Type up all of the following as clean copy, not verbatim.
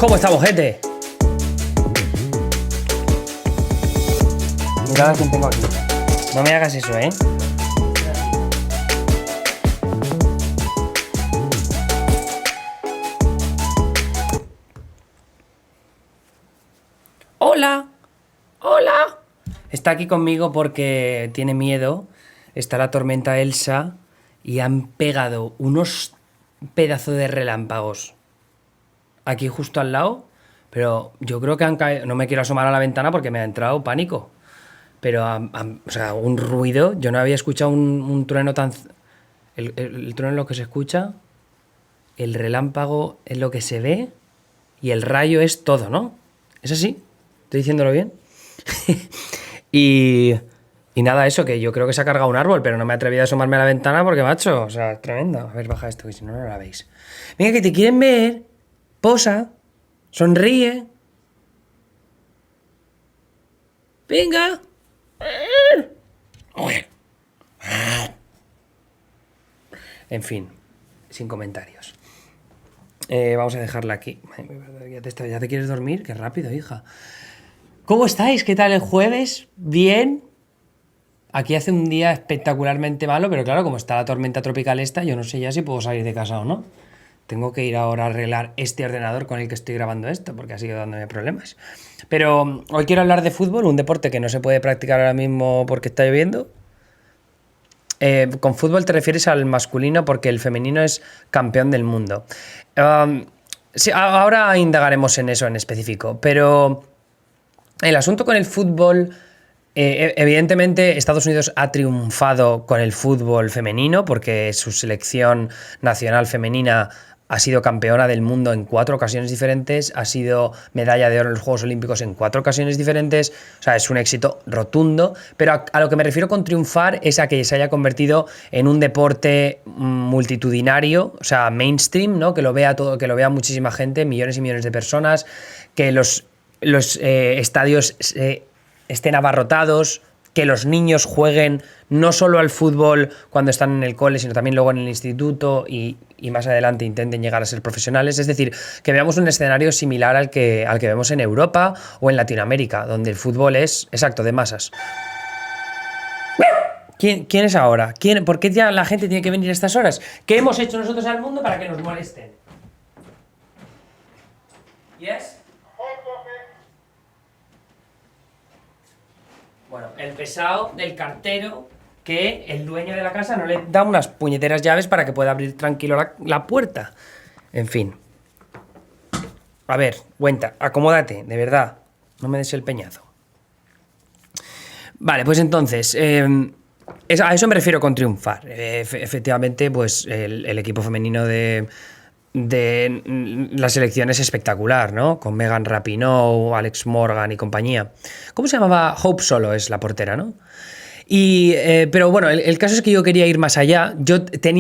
¿Cómo estamos, gente? Mirad a quién tengo aquí. No me hagas eso, ¿eh? ¡Hola! ¡Hola! Está aquí conmigo porque tiene miedo. Está la tormenta Elsa y han pegado unos pedazos de relámpagos aquí justo al lado, pero yo creo que han caído. No me quiero asomar a la ventana porque me ha entrado pánico. Pero, o sea, un ruido. Yo no había escuchado un trueno tan. El trueno es lo que se escucha, el relámpago es lo que se ve y el rayo es todo, ¿no? ¿Es así? ¿Estoy diciéndolo bien? y nada, eso, que yo creo que se ha cargado un árbol, pero no me he atrevido a asomarme a la ventana porque, macho, o sea, es tremendo. A ver, baja esto, que si no, no la veis. Venga, que te quieren ver. Posa. Sonríe. Venga. En fin, sin comentarios. Vamos a dejarla aquí. ¿Ya te quieres dormir? Qué rápido, hija. ¿Cómo estáis? ¿Qué tal el jueves? ¿Bien? Aquí hace un día espectacularmente malo, pero claro, como está la tormenta tropical esta, yo no sé ya si puedo salir de casa o no. Tengo que ir ahora a arreglar este ordenador con el que estoy grabando esto, porque ha sido dándome problemas. Pero hoy quiero hablar de fútbol, un deporte que no se puede practicar ahora mismo porque está lloviendo. Con fútbol te refieres al masculino porque el femenino es campeón del mundo. Sí, ahora indagaremos en eso en específico, pero el asunto con el fútbol, evidentemente Estados Unidos ha triunfado con el fútbol femenino porque su selección nacional femenina ha sido campeona del mundo en 4 ocasiones diferentes, ha sido medalla de oro en los Juegos Olímpicos en 4 ocasiones diferentes, o sea, es un éxito rotundo, pero a lo que me refiero con triunfar es a que se haya convertido en un deporte multitudinario, o sea, mainstream, ¿no? Que lo vea todo, que lo vea muchísima gente, millones y millones de personas, que los estadios estén abarrotados, que los niños jueguen no solo al fútbol cuando están en el cole, sino también luego en el instituto y más adelante intenten llegar a ser profesionales. Es decir, que veamos un escenario similar al que vemos en Europa o en Latinoamérica, donde el fútbol es, exacto, de masas. ¿Quién es ahora? ¿Por qué ya la gente tiene que venir a estas horas? ¿Qué hemos hecho nosotros al mundo para que nos molesten? ¿Yes? Bueno, el pesado del cartero que el dueño de la casa no le da unas puñeteras llaves para que pueda abrir tranquilo la puerta. En fin. A ver, cuenta, acomódate, de verdad. No me des el peñazo. Vale, pues entonces, a eso me refiero con triunfar. Efectivamente, pues el equipo femenino de la selección es espectacular, ¿no? Con Megan Rapinoe, Alex Morgan y compañía. ¿Cómo se llamaba? Hope Solo es la portera, ¿no? Pero bueno, el caso es que yo quería ir más allá. Yo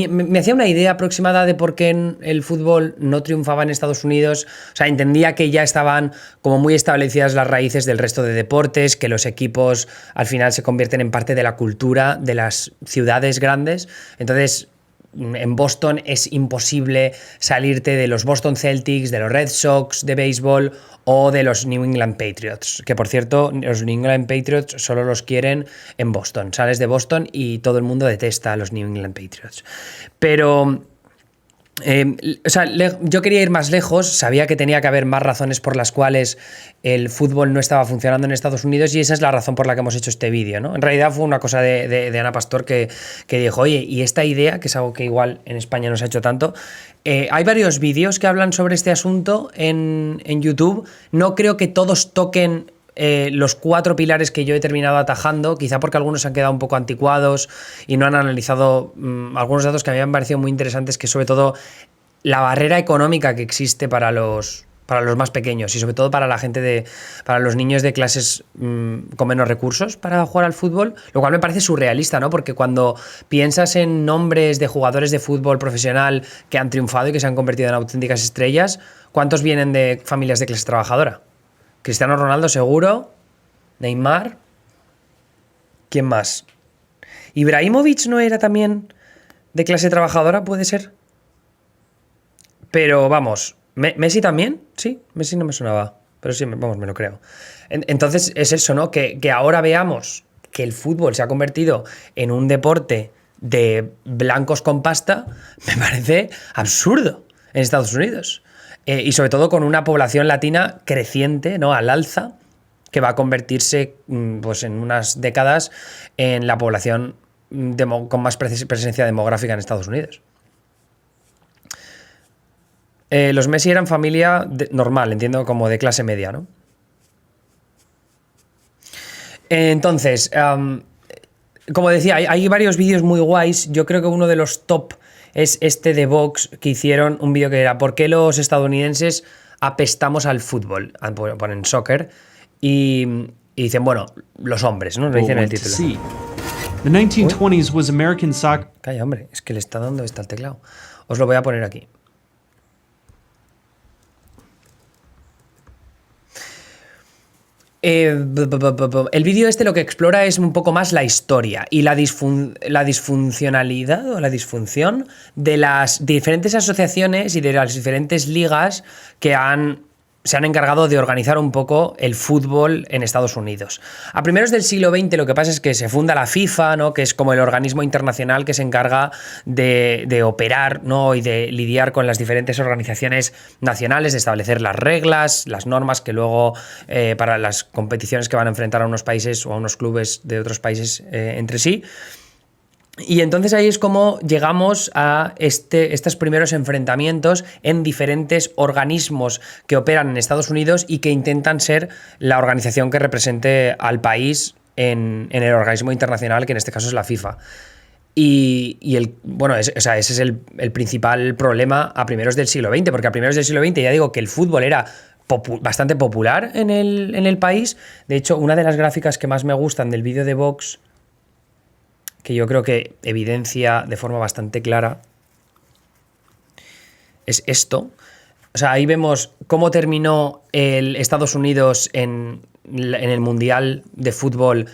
me hacía una idea aproximada de por qué el fútbol no triunfaba en Estados Unidos. O sea, entendía que ya estaban como muy establecidas las raíces del resto de deportes, que los equipos al final se convierten en parte de la cultura de las ciudades grandes. Entonces, en Boston es imposible salirte de los Boston Celtics, de los Red Sox de béisbol o de los New England Patriots, que por cierto los New England Patriots solo los quieren en Boston. Sales de Boston y todo el mundo detesta a los New England Patriots. Pero o sea, yo quería ir más lejos, sabía que tenía que haber más razones por las cuales el fútbol no estaba funcionando en Estados Unidos y esa es la razón por la que hemos hecho este vídeo, ¿no? En realidad fue una cosa de Ana Pastor que dijo, oye, y esta idea, que es algo que igual en España no se ha hecho tanto, hay varios vídeos que hablan sobre este asunto en YouTube, no creo que todos toquen los 4 pilares que yo he terminado atajando, quizá porque algunos han quedado un poco anticuados y no han analizado algunos datos que a mí me han parecido muy interesantes, que sobre todo la barrera económica que existe para los más pequeños y sobre todo para para los niños de clases con menos recursos para jugar al fútbol, lo cual me parece surrealista, ¿no? Porque cuando piensas en nombres de jugadores de fútbol profesional que han triunfado y que se han convertido en auténticas estrellas, ¿cuántos vienen de familias de clase trabajadora? Cristiano Ronaldo seguro, Neymar, ¿quién más? ¿Ibrahimovic no era también de clase trabajadora, puede ser? Pero vamos, ¿Messi también? Sí, Messi no me sonaba. Pero sí, vamos, me lo creo. Entonces es eso, ¿no? Que ahora veamos que el fútbol se ha convertido en un deporte de blancos con pasta, me parece absurdo en Estados Unidos. Y sobre todo con una población latina creciente, ¿no? Al alza, que va a convertirse, pues en unas décadas, en la población con más presencia demográfica en Estados Unidos. Los Messi eran familia normal, entiendo, como de clase media, ¿no? Entonces, como decía, hay varios vídeos muy guays. Yo creo que uno de los top es este de Vox, que hicieron un vídeo que era ¿por qué los estadounidenses apestamos al fútbol? Ponen soccer y dicen, bueno, los hombres, ¿no? Lo dicen en el título. The 1920s was American soccer. Calla, hombre, es que le está dando el teclado. Os lo voy a poner aquí. El vídeo este lo que explora es un poco más la historia y la disfuncionalidad o la disfunción de las diferentes asociaciones y de las diferentes ligas que se han encargado de organizar un poco el fútbol en Estados Unidos. A primeros del siglo XX lo que pasa es que se funda la FIFA, ¿no? Que es como el organismo internacional que se encarga de operar, ¿no? Y de lidiar con las diferentes organizaciones nacionales, de establecer las reglas, las normas que luego para las competiciones que van a enfrentar a unos países o a unos clubes de otros países entre sí. Y entonces ahí es como llegamos a estos primeros enfrentamientos en diferentes organismos que operan en Estados Unidos y que intentan ser la organización que represente al país en el organismo internacional, que en este caso es la FIFA. Ese es el principal problema a primeros del siglo XX, porque a primeros del siglo XX ya digo que el fútbol era bastante popular en el país. De hecho, una de las gráficas que más me gustan del vídeo de Vox, que yo creo que evidencia de forma bastante clara, es esto. O sea, ahí vemos cómo terminó el Estados Unidos en el Mundial de Fútbol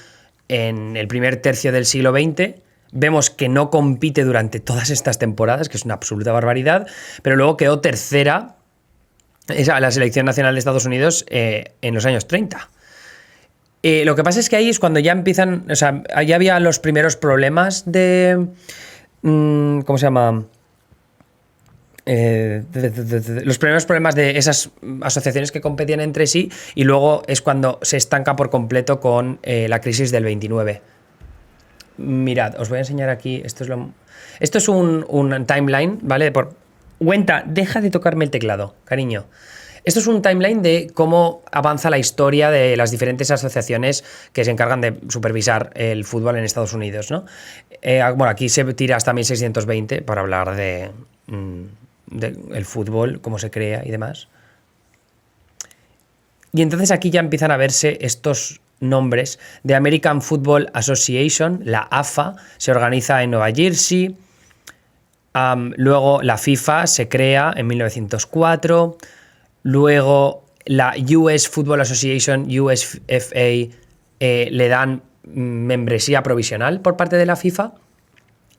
en el primer tercio del siglo XX. Vemos que no compite durante todas estas temporadas, que es una absoluta barbaridad, pero luego quedó tercera la selección nacional de Estados Unidos en los años 30. Lo que pasa es que ahí es cuando ya empiezan, o sea, ya había los primeros problemas de, ¿cómo se llama? Los primeros problemas de esas asociaciones que competían entre sí, y luego es cuando se estanca por completo con la crisis del 29. Mirad, os voy a enseñar aquí, esto es un timeline, ¿vale? Cuenta, deja de tocarme el teclado, cariño. Esto es un timeline de cómo avanza la historia de las diferentes asociaciones que se encargan de supervisar el fútbol en Estados Unidos, ¿no? Bueno, aquí se tira hasta 1620 para hablar de el fútbol, cómo se crea y demás. Y entonces aquí ya empiezan a verse estos nombres de American Football Association, la AFA, se organiza en Nueva Jersey. Luego la FIFA se crea en 1904. Luego la US Football Association, USFA, le dan membresía provisional por parte de la FIFA.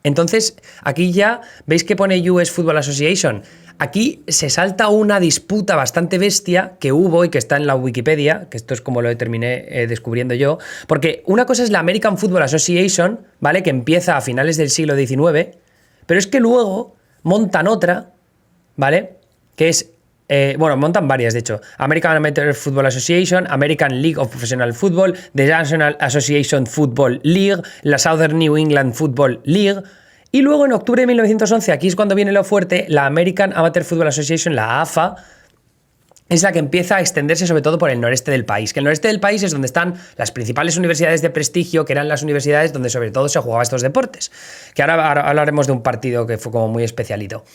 Entonces, aquí ya veis que pone US Football Association. Aquí se salta una disputa bastante bestia que hubo y que está en la Wikipedia, que esto es como lo terminé descubriendo yo, porque una cosa es la American Football Association, ¿vale? Que empieza a finales del siglo XIX, pero es que luego montan otra, ¿vale? Que es montan varias, de hecho. American Amateur Football Association, American League of Professional Football, The National Association Football League, la Southern New England Football League. Y luego en octubre de 1911, aquí es cuando viene lo fuerte, la American Amateur Football Association, la AFA, es la que empieza a extenderse sobre todo por el noreste del país. Que el noreste del país es donde están las principales universidades de prestigio, que eran las universidades donde sobre todo se jugaba estos deportes. Que ahora hablaremos de un partido que fue como muy especialito.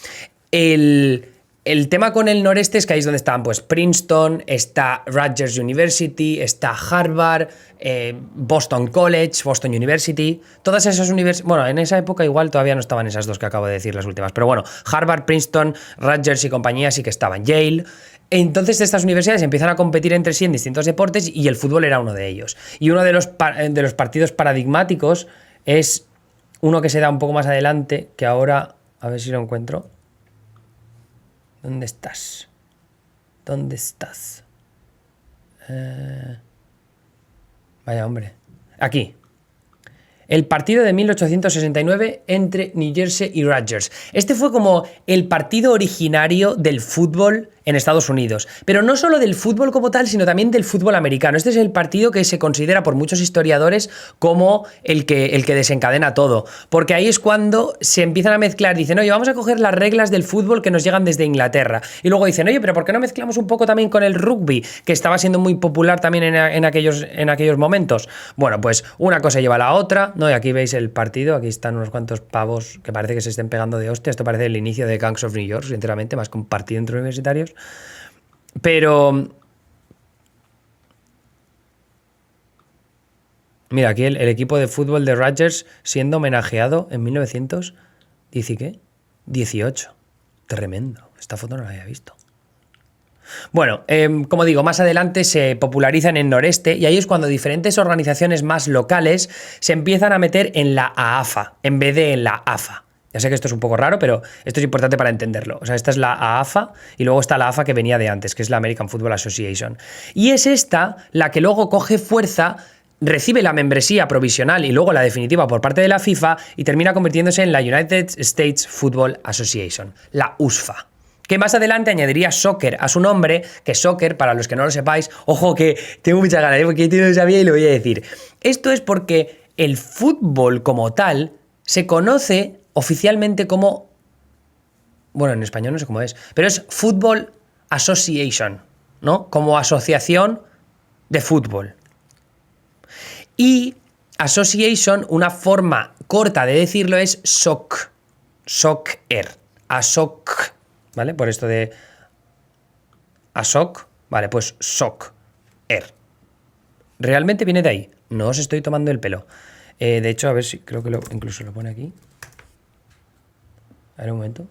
El tema con el noreste es que ahí es donde están pues Princeton, está Rutgers University, está Harvard, Boston College, Boston University, todas esas universidades, bueno, en esa época igual todavía no estaban esas dos que acabo de decir las últimas, pero bueno, Harvard, Princeton, Rutgers y compañía sí que estaban, Yale. Entonces estas universidades empiezan a competir entre sí en distintos deportes y el fútbol era uno de ellos. Y uno de los partidos paradigmáticos es uno que se da un poco más adelante, que ahora, a ver si lo encuentro. ¿Dónde estás? ¿Dónde estás? Vaya hombre. Aquí. El partido de 1869 entre New Jersey y Rutgers. Este fue como el partido originario del fútbol en Estados Unidos. Pero no solo del fútbol como tal, sino también del fútbol americano. Este es el partido que se considera por muchos historiadores como el que desencadena todo. Porque ahí es cuando se empiezan a mezclar. Dicen, oye, vamos a coger las reglas del fútbol que nos llegan desde Inglaterra. Y luego dicen, oye, pero ¿por qué no mezclamos un poco también con el rugby? Que estaba siendo muy popular también en aquellos momentos. Bueno, pues una cosa lleva a la otra, ¿no? Y aquí veis el partido. Aquí están unos cuantos pavos que parece que se estén pegando de hostia. Esto parece el inicio de Gangs of New York, sinceramente, más que un partido entre universitarios. Pero mira, aquí el equipo de fútbol de Rutgers siendo homenajeado en 1918. Tremendo. Esta foto no la había visto. Bueno, como digo, más adelante se popularizan en Noreste y ahí es cuando diferentes organizaciones más locales se empiezan a meter en la AAFA en vez de en la AFA. Ya sé que esto es un poco raro, pero esto es importante para entenderlo. O sea, esta es la AAFA y luego está la AFA que venía de antes, que es la American Football Association. Y es esta la que luego coge fuerza, recibe la membresía provisional y luego la definitiva por parte de la FIFA y termina convirtiéndose en la United States Football Association, la USFA. Que más adelante añadiría soccer a su nombre, que soccer, para los que no lo sepáis, ojo que tengo mucha ganas, porque yo no lo sabía y lo voy a decir. Esto es porque el fútbol como tal se conoce oficialmente como, bueno, en español no sé cómo es, pero es Football Association, ¿no? Como asociación de fútbol. Y association, una forma corta de decirlo es soccer, ASOC, ¿vale? Por esto de ASOC, vale, pues soccer. ¿Realmente viene de ahí? No os estoy tomando el pelo. De hecho, a ver si creo que incluso lo pone aquí. A ver un momento.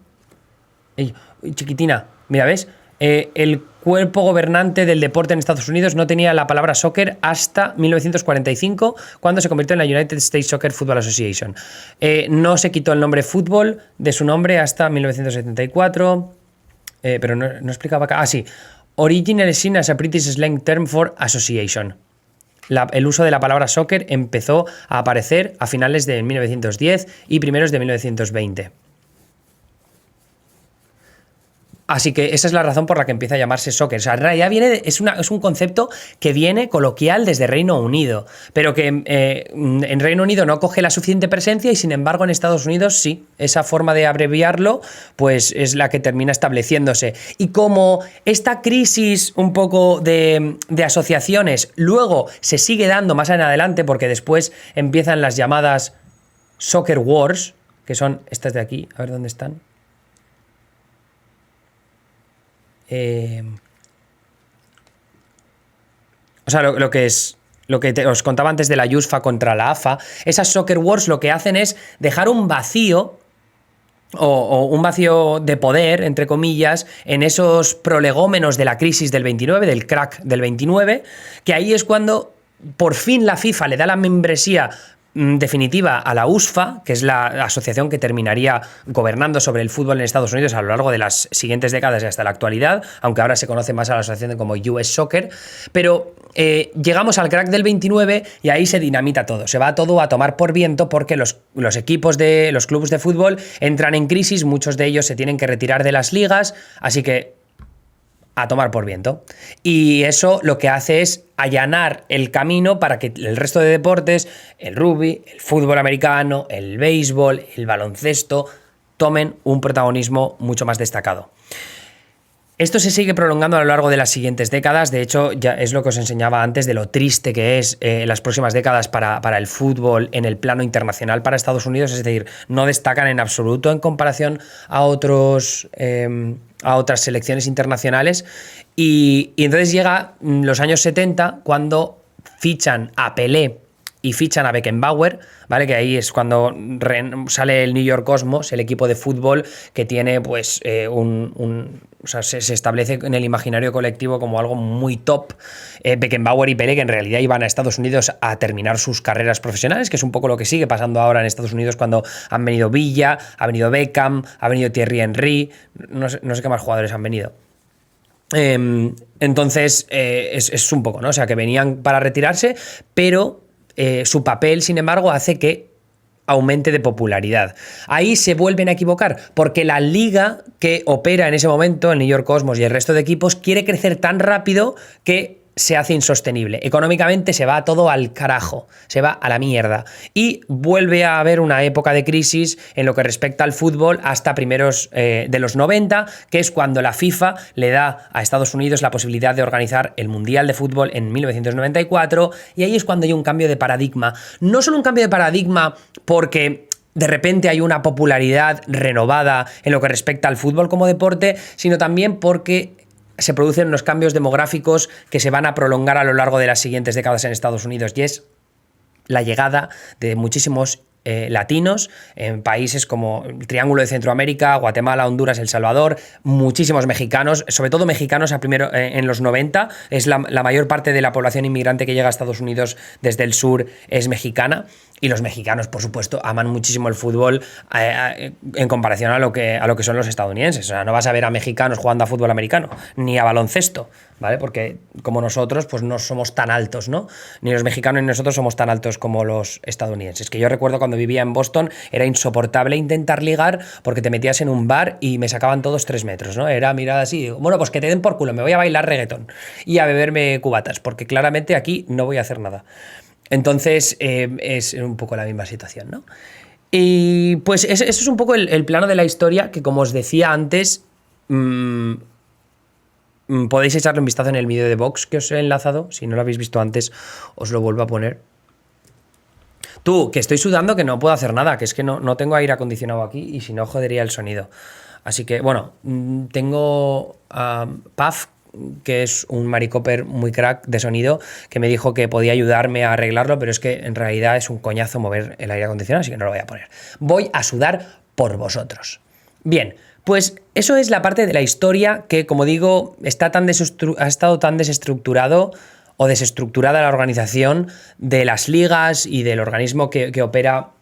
Ey, chiquitina, mira, ¿ves? El cuerpo gobernante del deporte en Estados Unidos no tenía la palabra soccer hasta 1945, cuando se convirtió en la United States Soccer Football Association. No se quitó el nombre fútbol de su nombre hasta 1974, pero no explicaba acá. Ah, sí. Originally seen as a British slang term for association. El uso de la palabra soccer empezó a aparecer a finales de 1910 y primeros de 1920. Así que esa es la razón por la que empieza a llamarse soccer. O sea, en realidad es un concepto que viene coloquial desde Reino Unido, pero que en Reino Unido no coge la suficiente presencia y sin embargo en Estados Unidos sí. Esa forma de abreviarlo pues es la que termina estableciéndose. Y como esta crisis un poco de asociaciones luego se sigue dando más en adelante, porque después empiezan las llamadas Soccer Wars, que son estas de aquí, a ver dónde están. O sea, lo que os contaba antes de la USFA contra la AFA, esas Soccer Wars lo que hacen es dejar un vacío o un vacío de poder, entre comillas, en esos prolegómenos de la crisis del 29, del crack del 29, que ahí es cuando por fin la FIFA le da la membresía definitiva a la USFA, que es la asociación que terminaría gobernando sobre el fútbol en Estados Unidos a lo largo de las siguientes décadas y hasta la actualidad, aunque ahora se conoce más a la asociación como US Soccer, pero llegamos al crack del 29 y ahí se dinamita todo, se va todo a tomar por viento porque los equipos de los clubes de fútbol entran en crisis, muchos de ellos se tienen que retirar de las ligas, así que a tomar por viento. Y eso lo que hace es allanar el camino para que el resto de deportes, el rugby, el fútbol americano, el béisbol, el baloncesto, tomen un protagonismo mucho más destacado. Esto se sigue prolongando a lo largo de las siguientes décadas. De hecho, ya es lo que os enseñaba antes de lo triste que es las próximas décadas para el fútbol en el plano internacional para Estados Unidos. Es decir, no destacan en absoluto en comparación a otras selecciones internacionales. Y entonces llega los años 70 cuando fichan a Pelé y fichan a Beckenbauer, ¿vale? Que ahí es cuando sale el New York Cosmos, el equipo de fútbol que tiene pues o sea, se establece en el imaginario colectivo como algo muy top. Beckenbauer y Pelé, que en realidad iban a Estados Unidos a terminar sus carreras profesionales, que es un poco lo que sigue pasando ahora en Estados Unidos cuando han venido Villa, ha venido Beckham, ha venido Thierry Henry, no sé qué más jugadores han venido. Entonces, es un poco, ¿no? O sea, que venían para retirarse, pero su papel, sin embargo, hace que aumente de popularidad. Ahí se vuelven a equivocar, porque la liga que opera en ese momento, el New York Cosmos y el resto de equipos, quiere crecer tan rápido que se hace insostenible. Económicamente se va todo al carajo, se va a la mierda. Y vuelve a haber una época de crisis en lo que respecta al fútbol hasta primeros de los 90, que es cuando la FIFA le da a Estados Unidos la posibilidad de organizar el Mundial de Fútbol en 1994, y ahí es cuando hay un cambio de paradigma. No solo un cambio de paradigma porque de repente hay una popularidad renovada en lo que respecta al fútbol como deporte, sino también porque se producen unos cambios demográficos que se van a prolongar a lo largo de las siguientes décadas en Estados Unidos, y es la llegada de muchísimos latinos en países como el Triángulo de Centroamérica, Guatemala, Honduras, El Salvador, muchísimos mexicanos, sobre todo mexicanos en los 90, es la mayor parte de la población inmigrante que llega a Estados Unidos desde el sur es mexicana, y los mexicanos, por supuesto, aman muchísimo el fútbol en comparación a lo que son los estadounidenses. O sea, no vas a ver a mexicanos jugando a fútbol americano, ni a baloncesto, ¿vale? Porque como nosotros, pues no somos tan altos, ¿no? Ni los mexicanos ni nosotros somos tan altos como los estadounidenses. Que yo recuerdo cuando vivía en Boston, era insoportable intentar ligar porque te metías en un bar y me sacaban todos 3 metros, ¿no? Era mirar así, bueno, pues que te den por culo, me voy a bailar reggaetón y a beberme cubatas, porque claramente aquí no voy a hacer nada. Entonces, es un poco la misma situación, ¿no? Y pues eso es un poco el plano de la historia que, como os decía antes, podéis echarle un vistazo en el vídeo de Vox que os he enlazado. Si no lo habéis visto antes, os lo vuelvo a poner. Tú, que estoy sudando, que no puedo hacer nada, que es que no tengo aire acondicionado aquí y si no, jodería el sonido. Así que, bueno, tengo Paf, que es un maricoper muy crack de sonido, que me dijo que podía ayudarme a arreglarlo, pero es que en realidad es un coñazo mover el aire acondicionado, así que no lo voy a poner. Voy a sudar por vosotros. Bien, pues eso es la parte de la historia que, como digo, ha estado tan desestructurado o desestructurada la organización de las ligas y del organismo que opera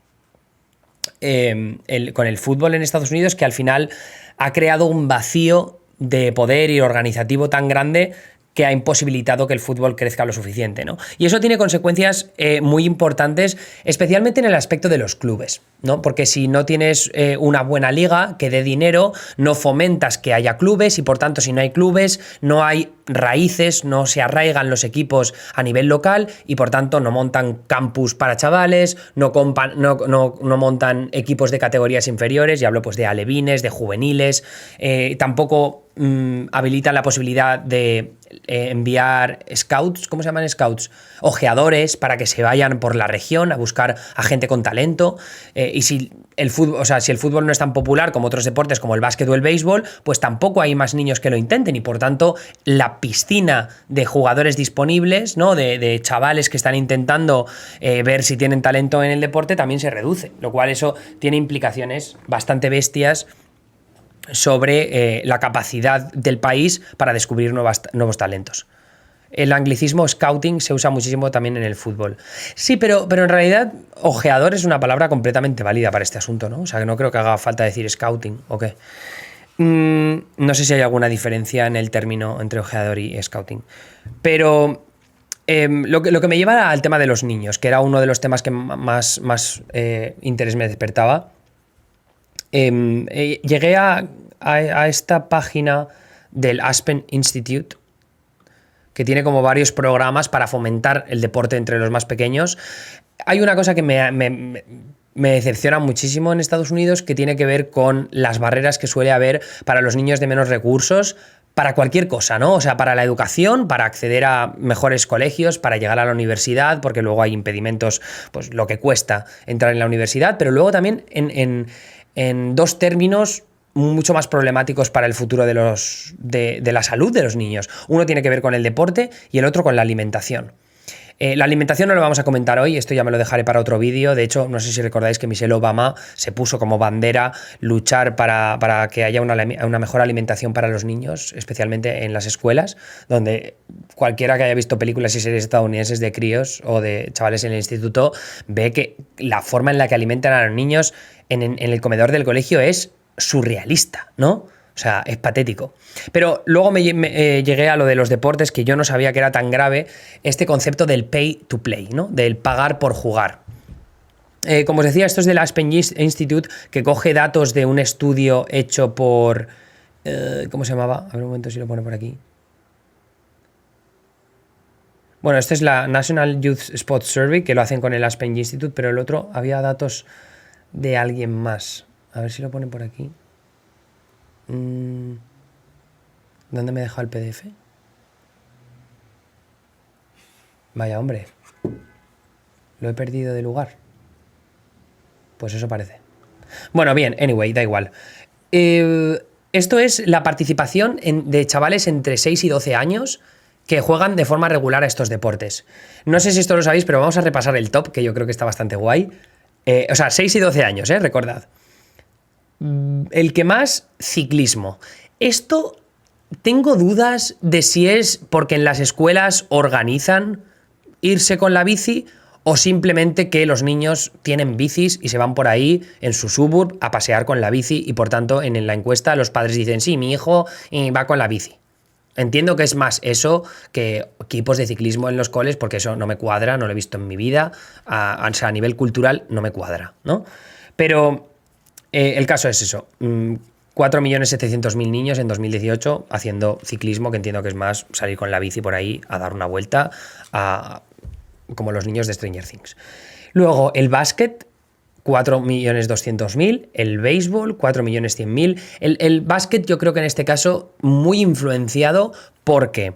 con el fútbol en Estados Unidos, que al final ha creado un vacío de poder y organizativo tan grande que ha imposibilitado que el fútbol crezca lo suficiente, ¿no? Y eso tiene consecuencias muy importantes, especialmente en el aspecto de los clubes, ¿no? Porque si no tienes una buena liga que dé dinero, no fomentas que haya clubes y, por tanto, si no hay clubes, no hay raíces, no se arraigan los equipos a nivel local y, por tanto, no montan campus para chavales, no montan equipos de categorías inferiores, y hablo pues de alevines, de juveniles, tampoco habilitan la posibilidad de enviar scouts, ¿cómo se llaman scouts? Ojeadores para que se vayan por la región a buscar a gente con talento, y si el fútbol, o sea, si el fútbol no es tan popular como otros deportes como el básquet o el béisbol, pues tampoco hay más niños que lo intenten y, por tanto, la piscina de jugadores disponibles, ¿no? de chavales que están intentando ver si tienen talento en el deporte también se reduce, lo cual eso tiene implicaciones bastante bestias sobre la capacidad del país para descubrir nuevos talentos. El anglicismo scouting se usa muchísimo también en el fútbol. Sí, pero en realidad ojeador es una palabra completamente válida para este asunto, ¿no? O sea, que no creo que haga falta decir scouting, ¿o qué? No sé si hay alguna diferencia en el término entre ojeador y scouting. Pero lo que me lleva al tema de los niños, que era uno de los temas que más interés me despertaba. Llegué a esta página del Aspen Institute, que tiene como varios programas para fomentar el deporte entre los más pequeños. Hay una cosa que me decepciona muchísimo en Estados Unidos, que tiene que ver con las barreras que suele haber para los niños de menos recursos, para cualquier cosa, ¿no? O sea, para la educación, para acceder a mejores colegios, para llegar a la universidad, porque luego hay impedimentos, pues lo que cuesta entrar en la universidad, pero luego también en dos términos mucho más problemáticos para el futuro de la salud de los niños. Uno tiene que ver con el deporte y el otro con la alimentación. La alimentación no lo vamos a comentar hoy, esto ya me lo dejaré para otro vídeo. De hecho, no sé si recordáis que Michelle Obama se puso como bandera luchar para que haya una mejor alimentación para los niños, especialmente en las escuelas, donde cualquiera que haya visto películas y series estadounidenses de críos o de chavales en el instituto ve que la forma en la que alimentan a los niños en el comedor del colegio es surrealista, ¿no? O sea, es patético. Pero luego llegué a lo de los deportes, que yo no sabía que era tan grave, este concepto del pay to play, ¿no? Del pagar por jugar. Como os decía, esto es del Aspen Institute, que coge datos de un estudio hecho por... ¿cómo se llamaba? A ver un momento si lo pone por aquí. Bueno, esta es la National Youth Sports Survey, que lo hacen con el Aspen Institute, pero el otro había datos de alguien más. A ver si lo ponen por aquí. ¿Dónde me he dejado el PDF? Vaya, hombre. Lo he perdido de lugar. Pues eso parece. Bueno, bien, anyway, da igual. Esto es la participación de chavales entre 6 y 12 años que juegan de forma regular a estos deportes. No sé si esto lo sabéis, pero vamos a repasar el top, que yo creo que está bastante guay. O sea, 6 y 12 años, recordad. El que más, ciclismo. Esto tengo dudas de si es porque en las escuelas organizan irse con la bici o simplemente que los niños tienen bicis y se van por ahí en su suburb a pasear con la bici y por tanto en la encuesta los padres dicen sí, mi hijo va con la bici. Entiendo que es más eso que equipos de ciclismo en los coles, porque eso no me cuadra, no lo he visto en mi vida, o sea, a nivel cultural no me cuadra, ¿no? Pero el caso es eso, 4.700.000 niños en 2018 haciendo ciclismo, que entiendo que es más salir con la bici por ahí a dar una vuelta, como los niños de Stranger Things. Luego, el básquet, 4.200.000, el béisbol, 4.100.000. El básquet yo creo que en este caso muy influenciado porque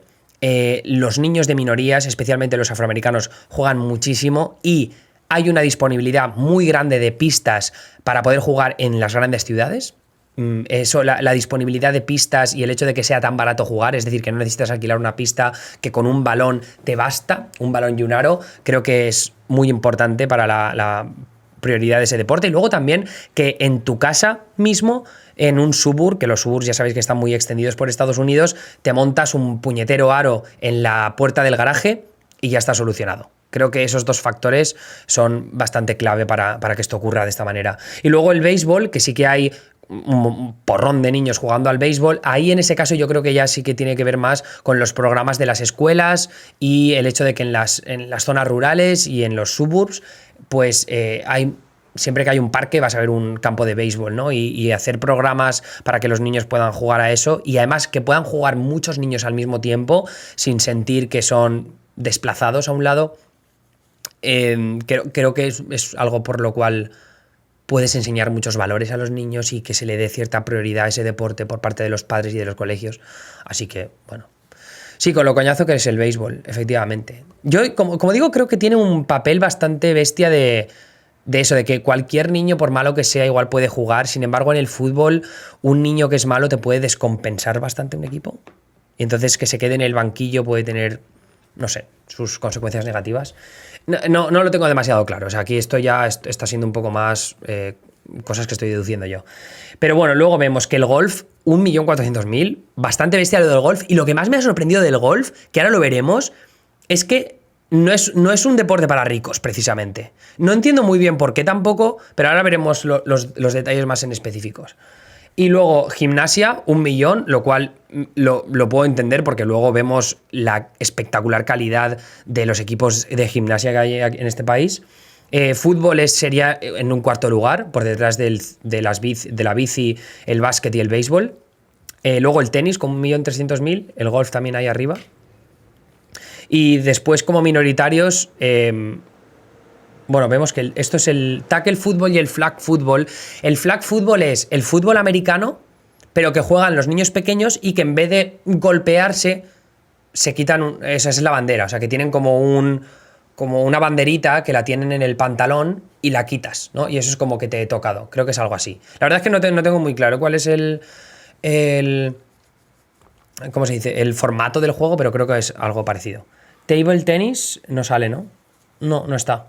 los niños de minorías, especialmente los afroamericanos, juegan muchísimo y hay una disponibilidad muy grande de pistas para poder jugar en las grandes ciudades. Eso, la disponibilidad de pistas y el hecho de que sea tan barato jugar, es decir, que no necesitas alquilar una pista, que con un balón te basta, un balón y un aro, creo que es muy importante para la prioridad de ese deporte. Y luego también que en tu casa mismo, en un suburb, que los suburbs ya sabéis que están muy extendidos por Estados Unidos, te montas un puñetero aro en la puerta del garaje y ya está solucionado. Creo que esos dos factores son bastante clave para que esto ocurra de esta manera. Y luego el béisbol, que sí que hay un porrón de niños jugando al béisbol. Ahí en ese caso yo creo que ya sí que tiene que ver más con los programas de las escuelas y el hecho de que en las zonas rurales y en los suburbs pues siempre que hay un parque vas a ver un campo de béisbol, ¿no? Y hacer programas para que los niños puedan jugar a eso y además que puedan jugar muchos niños al mismo tiempo sin sentir que son desplazados a un lado. Creo que es algo por lo cual puedes enseñar muchos valores a los niños y que se le dé cierta prioridad a ese deporte por parte de los padres y de los colegios. Así que, bueno. Sí, con lo coñazo que es el béisbol, efectivamente. Yo, como digo, creo que tiene un papel bastante bestia de eso, de que cualquier niño, por malo que sea, igual puede jugar. Sin embargo, en el fútbol, un niño que es malo te puede descompensar bastante un equipo. Y entonces que se quede en el banquillo puede tener, no sé, sus consecuencias negativas. No lo tengo demasiado claro. O sea, aquí esto ya está siendo un poco más cosas que estoy deduciendo yo. Pero bueno, luego vemos que el golf, 1.400.000, bastante bestia lo del golf. Y lo que más me ha sorprendido del golf, que ahora lo veremos, es que no es un deporte para ricos, precisamente. No entiendo muy bien por qué tampoco, pero ahora veremos los detalles más en específicos. Y luego gimnasia, 1 millón, lo cual lo puedo entender porque luego vemos la espectacular calidad de los equipos de gimnasia que hay en este país. Fútbol sería en un cuarto lugar, por detrás de la bici, el básquet y el béisbol. Luego el tenis con 1.300.000, el golf también ahí arriba. Y después como minoritarios... bueno, vemos que esto es el tackle fútbol y el flag fútbol. El flag fútbol es el fútbol americano, pero que juegan los niños pequeños y que en vez de golpearse, se quitan... esa es la bandera, o sea, que tienen como una banderita que la tienen en el pantalón y la quitas, ¿no? Y eso es como que te he tocado. Creo que es algo así. La verdad es que no tengo muy claro cuál es el ¿cómo se dice? El formato del juego, pero creo que es algo parecido. Table tennis no sale, ¿no? No está.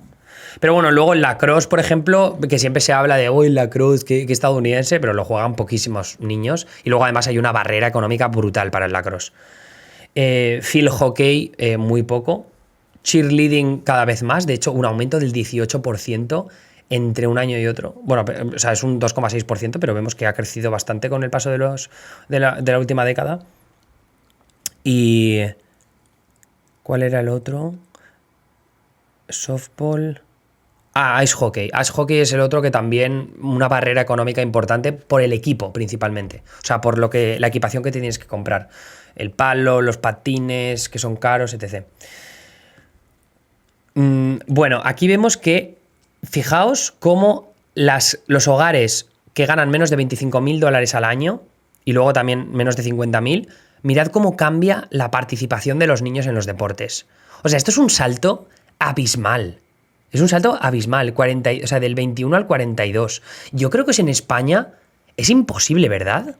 Pero bueno, luego el lacrosse, por ejemplo, que siempre se habla de el lacrosse, que estadounidense, pero lo juegan poquísimos niños. Y luego además hay una barrera económica brutal para el lacrosse. Field hockey, muy poco. Cheerleading cada vez más, de hecho un aumento del 18% entre un año y otro. Bueno, o sea, es un 2,6%, pero vemos que ha crecido bastante con el paso de la última década. Y... ¿cuál era el otro? Softball... ice hockey. Ice hockey es el otro que también una barrera económica importante por el equipo principalmente. O sea, por la equipación que tienes que comprar. El palo, los patines, que son caros, etc. Bueno, aquí vemos que, fijaos cómo los hogares que ganan menos de $25.000 al año y luego también menos de 50.000, mirad cómo cambia la participación de los niños en los deportes. O sea, esto es un salto abismal. Es un salto abismal, o sea, del 21 al 42. Yo creo que en España es imposible, ¿verdad?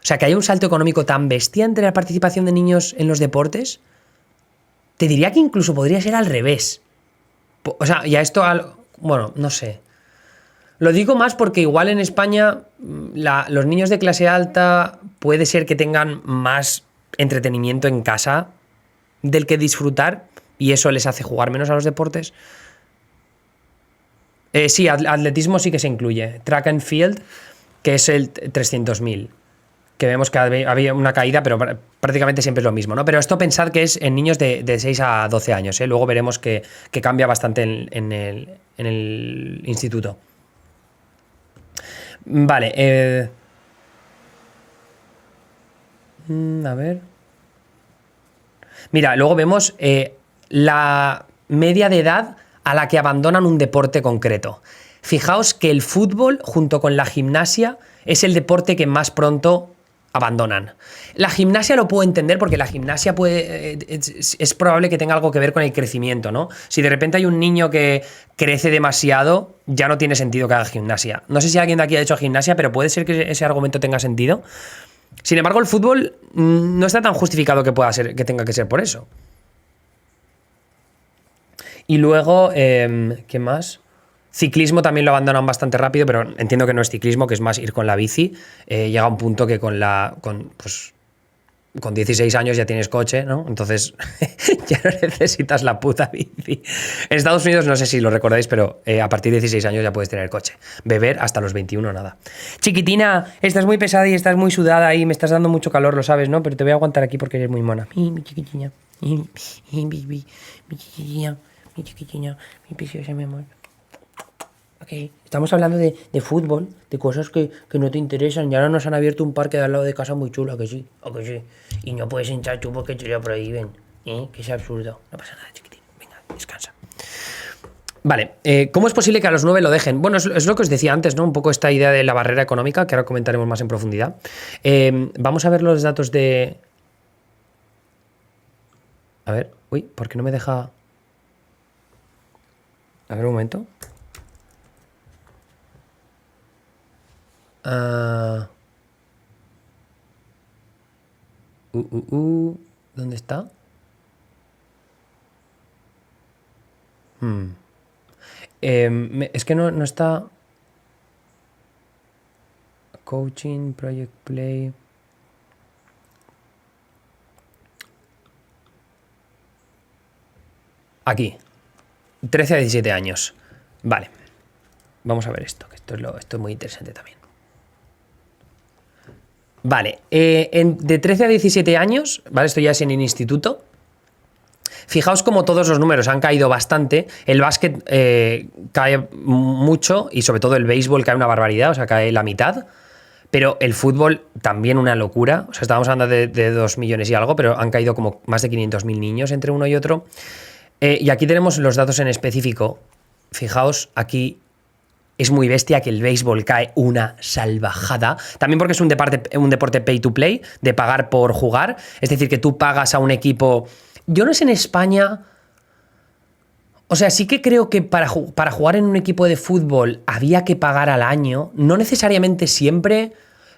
O sea, que haya un salto económico tan bestia entre la participación de niños en los deportes. Te diría que incluso podría ser al revés. O sea, ya esto... bueno, no sé. Lo digo más porque igual en España los niños de clase alta puede ser que tengan más entretenimiento en casa del que disfrutar y eso les hace jugar menos a los deportes. Sí, atletismo sí que se incluye. Track and field, que es el 300.000. Que vemos que había una caída, pero prácticamente siempre es lo mismo, ¿no? Pero esto pensad que es en niños de 6 a 12 años, ¿eh? Luego veremos que cambia bastante en el instituto. Vale. A ver. Mira, luego vemos la media de edad a la que abandonan un deporte concreto. Fijaos que el fútbol, junto con la gimnasia, es el deporte que más pronto abandonan. La gimnasia lo puedo entender porque la gimnasia es probable que tenga algo que ver con el crecimiento, ¿no? Si de repente hay un niño que crece demasiado, ya no tiene sentido que haga gimnasia. No sé si alguien de aquí ha hecho gimnasia, pero puede ser que ese argumento tenga sentido. Sin embargo, el fútbol no está tan justificado que tenga que ser por eso. Y luego, ¿qué más? Ciclismo también lo abandonan bastante rápido, pero entiendo que no es ciclismo, que es más ir con la bici. Llega a un punto que con 16 años ya tienes coche, ¿no? Entonces ya no necesitas la puta bici. En Estados Unidos, no sé si lo recordáis, pero a partir de 16 años ya puedes tener coche. Beber hasta los 21, nada. Chiquitina, estás muy pesada y estás muy sudada y me estás dando mucho calor, lo sabes, ¿no? Pero te voy a aguantar aquí porque eres muy mona. Mi chiquitina. Mi chiquitina. Mi chiquitina. Mi preciosa, mi amor. Okay. Estamos hablando de fútbol, de cosas que no te interesan. Y ahora nos han abierto un parque de al lado de casa muy chulo, ¿a que sí? ¿A que sí? Y no puedes entrar tú porque te lo prohíben. Que es absurdo. No pasa nada, chiquitín. Venga, descansa. Vale, ¿cómo es posible que a los 9 lo dejen? Bueno, es lo que os decía antes, ¿no? Un poco esta idea de la barrera económica, que ahora comentaremos más en profundidad. Vamos a ver los datos de... A ver, uy, ¿por qué no me deja...? A ver, un momento. ¿Dónde está? Es que no está. Coaching, Project Play. Aquí. 13 a 17 años. Vale. Vamos a ver esto, que esto es muy interesante también. Vale, de 13 a 17 años, ¿vale? Esto ya es en el instituto. Fijaos como todos los números han caído bastante. El básquet cae mucho y sobre todo el béisbol cae una barbaridad, o sea, cae la mitad. Pero el fútbol también una locura. O sea, estábamos hablando de 2 millones y algo, pero han caído como más de 500.000 niños entre uno y otro. Y aquí tenemos los datos en específico. Fijaos, aquí es muy bestia que el béisbol cae una salvajada. También porque es un deporte pay to play, de pagar por jugar. Es decir, que tú pagas a un equipo... Yo no sé en España... O sea, sí que creo que para jugar en un equipo de fútbol había que pagar al año. No necesariamente siempre,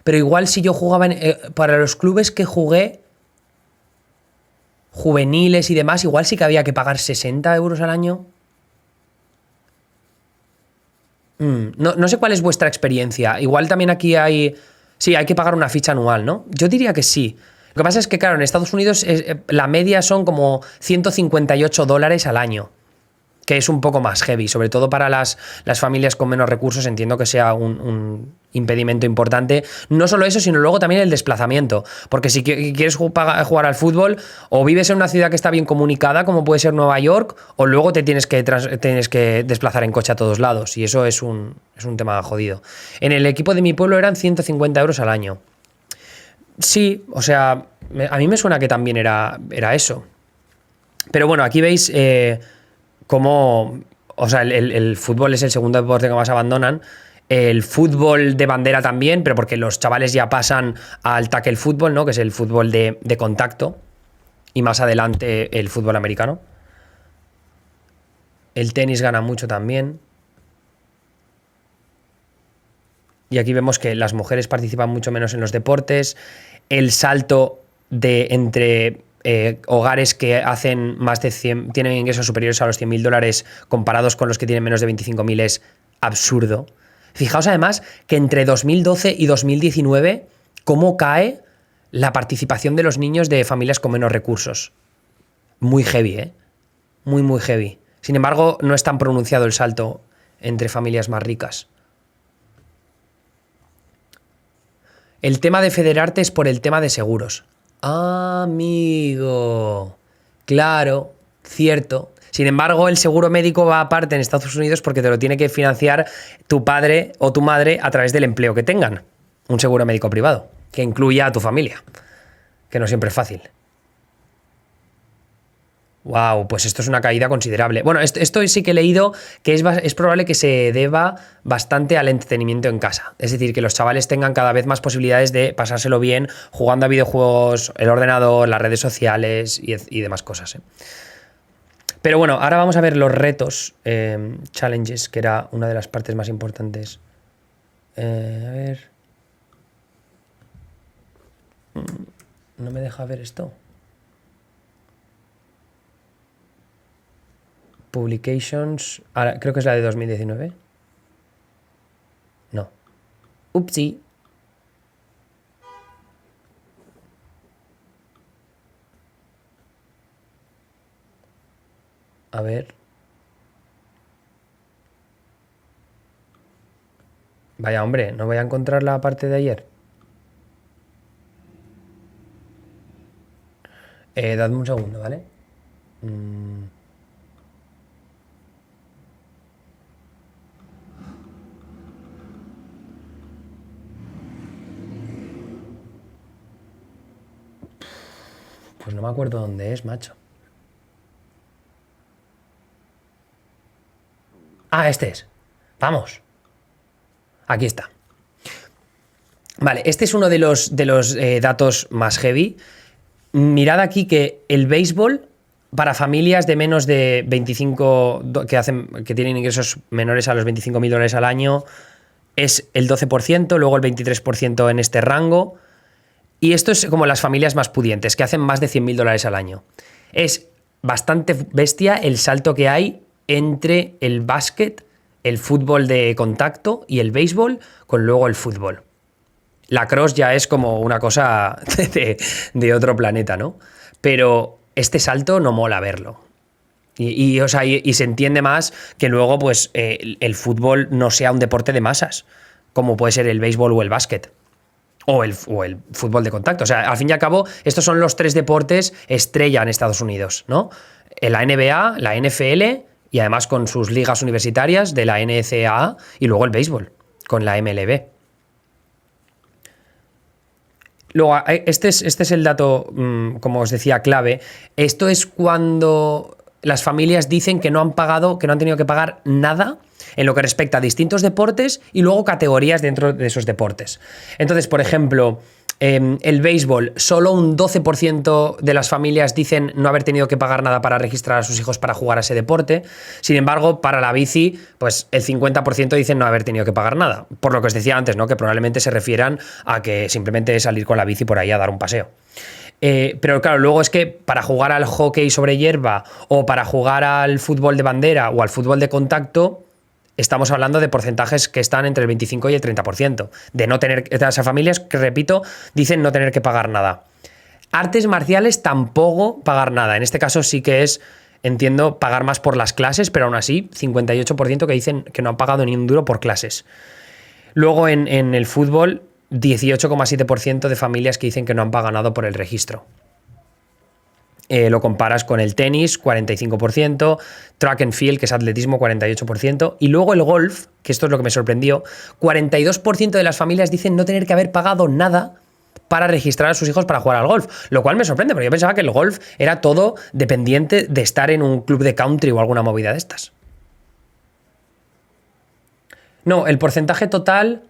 pero igual si yo jugaba para los clubes que jugué, juveniles y demás, igual sí que había que pagar 60 euros al año. No sé cuál es vuestra experiencia. Igual también aquí hay... Sí, hay que pagar una ficha anual, ¿no? Yo diría que sí. Lo que pasa es que, claro, en Estados Unidos la media son como $158 al año. que es un poco más heavy, sobre todo para las familias con menos recursos. Entiendo que sea un impedimento importante. No solo eso, sino luego también el desplazamiento, porque si quieres jugar al fútbol, o vives en una ciudad que está bien comunicada, como puede ser Nueva York, o luego te tienes que desplazar en coche a todos lados, y eso es un tema jodido. En el equipo de mi pueblo eran 150 euros al año. Sí, o sea, a mí me suena que también era eso. Pero bueno, aquí veis cómo, o sea, el fútbol es el segundo deporte que más abandonan. El fútbol de bandera también, pero porque los chavales ya pasan al tackle fútbol, ¿no? Que es el fútbol de contacto. Y más adelante el fútbol americano. El tenis gana mucho también. Y aquí vemos que las mujeres participan mucho menos en los deportes. El salto entre hogares que hacen más de 100, tienen ingresos superiores a los $100.000 comparados con los que tienen menos de 25.000 es absurdo. Fijaos además que entre 2012 y 2019 cómo cae la participación de los niños de familias con menos recursos. Muy heavy, ¿eh? Muy, muy heavy. Sin embargo, no es tan pronunciado el salto entre familias más ricas. El tema de federarte es por el tema de seguros. Amigo. Claro, cierto. Sin embargo, el seguro médico va aparte en Estados Unidos porque te lo tiene que financiar tu padre o tu madre a través del empleo que tengan. Un seguro médico privado, que incluya a tu familia, que no siempre es fácil. Wow, pues esto es una caída considerable. Bueno, esto sí que he leído que es probable que se deba bastante al entretenimiento en casa. Es decir, que los chavales tengan cada vez más posibilidades de pasárselo bien jugando a videojuegos, el ordenador, las redes sociales y demás cosas. Pero bueno, ahora vamos a ver los retos, challenges, que era una de las partes más importantes. A ver... No me deja ver esto. Publications, ahora, creo que es la de 2019. No. Upsi. A ver. Vaya hombre, no voy a encontrar la parte de ayer. Dadme un segundo, ¿vale? Pues no me acuerdo dónde es, macho. Ah, este es. Vamos. Aquí está. Vale, este es uno de los datos más heavy. Mirad aquí que el béisbol, para familias de menos de 25, que tienen ingresos menores a los $25.000 al año, es el 12%, luego el 23% en este rango. Y esto es como las familias más pudientes, que hacen más de $100.000 al año. Es bastante bestia el salto que hay entre el básquet, el fútbol de contacto y el béisbol, con luego el fútbol. La cross ya es como una cosa de otro planeta, ¿no? Pero este salto no mola verlo. Y se entiende más que luego pues, el fútbol no sea un deporte de masas, como puede ser el béisbol o el básquet. O el fútbol de contacto. O sea, al fin y al cabo, estos son los 3 deportes estrella en Estados Unidos, ¿no? La NBA, la NFL y además con sus ligas universitarias de la NCAA y luego el béisbol con la MLB. Luego, este es el dato, como os decía, clave. Esto es cuando las familias dicen que no han tenido que pagar nada en lo que respecta a distintos deportes y luego categorías dentro de esos deportes. Entonces, por ejemplo, el béisbol, solo un 12% de las familias dicen no haber tenido que pagar nada para registrar a sus hijos para jugar a ese deporte. Sin embargo, para la bici, pues el 50% dicen no haber tenido que pagar nada. Por lo que os decía antes, ¿no? Que probablemente se refieran a que simplemente es salir con la bici por ahí a dar un paseo. Pero claro, luego es que para jugar al hockey sobre hierba o para jugar al fútbol de bandera o al fútbol de contacto, estamos hablando de porcentajes que están entre el 25 y el 30%. De no tener, esas familias que, repito, dicen no tener que pagar nada. Artes marciales tampoco pagar nada. En este caso sí que es entiendo, pagar más por las clases, pero aún así, 58% que dicen que no han pagado ni un duro por clases. Luego en el fútbol, 18,7% de familias que dicen que no han pagado por el registro. Lo comparas con el tenis, 45%, track and field, que es atletismo, 48%, y luego el golf, que esto es lo que me sorprendió, 42% de las familias dicen no tener que haber pagado nada para registrar a sus hijos para jugar al golf, lo cual me sorprende, porque yo pensaba que el golf era todo dependiente de estar en un club de country o alguna movida de estas. No, el porcentaje total...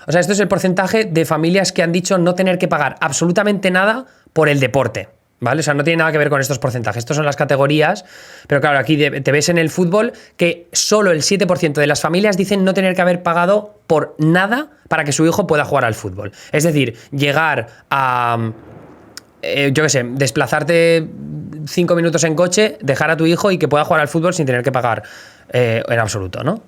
O sea, esto es el porcentaje de familias que han dicho no tener que pagar absolutamente nada por el deporte, ¿vale? O sea, no tiene nada que ver con estos porcentajes. Estos son las categorías, pero claro, aquí te ves en el fútbol que solo el 7% de las familias dicen no tener que haber pagado por nada para que su hijo pueda jugar al fútbol. Es decir, llegar a... yo qué sé, desplazarte 5 minutos en coche, dejar a tu hijo y que pueda jugar al fútbol sin tener que pagar en absoluto, ¿no?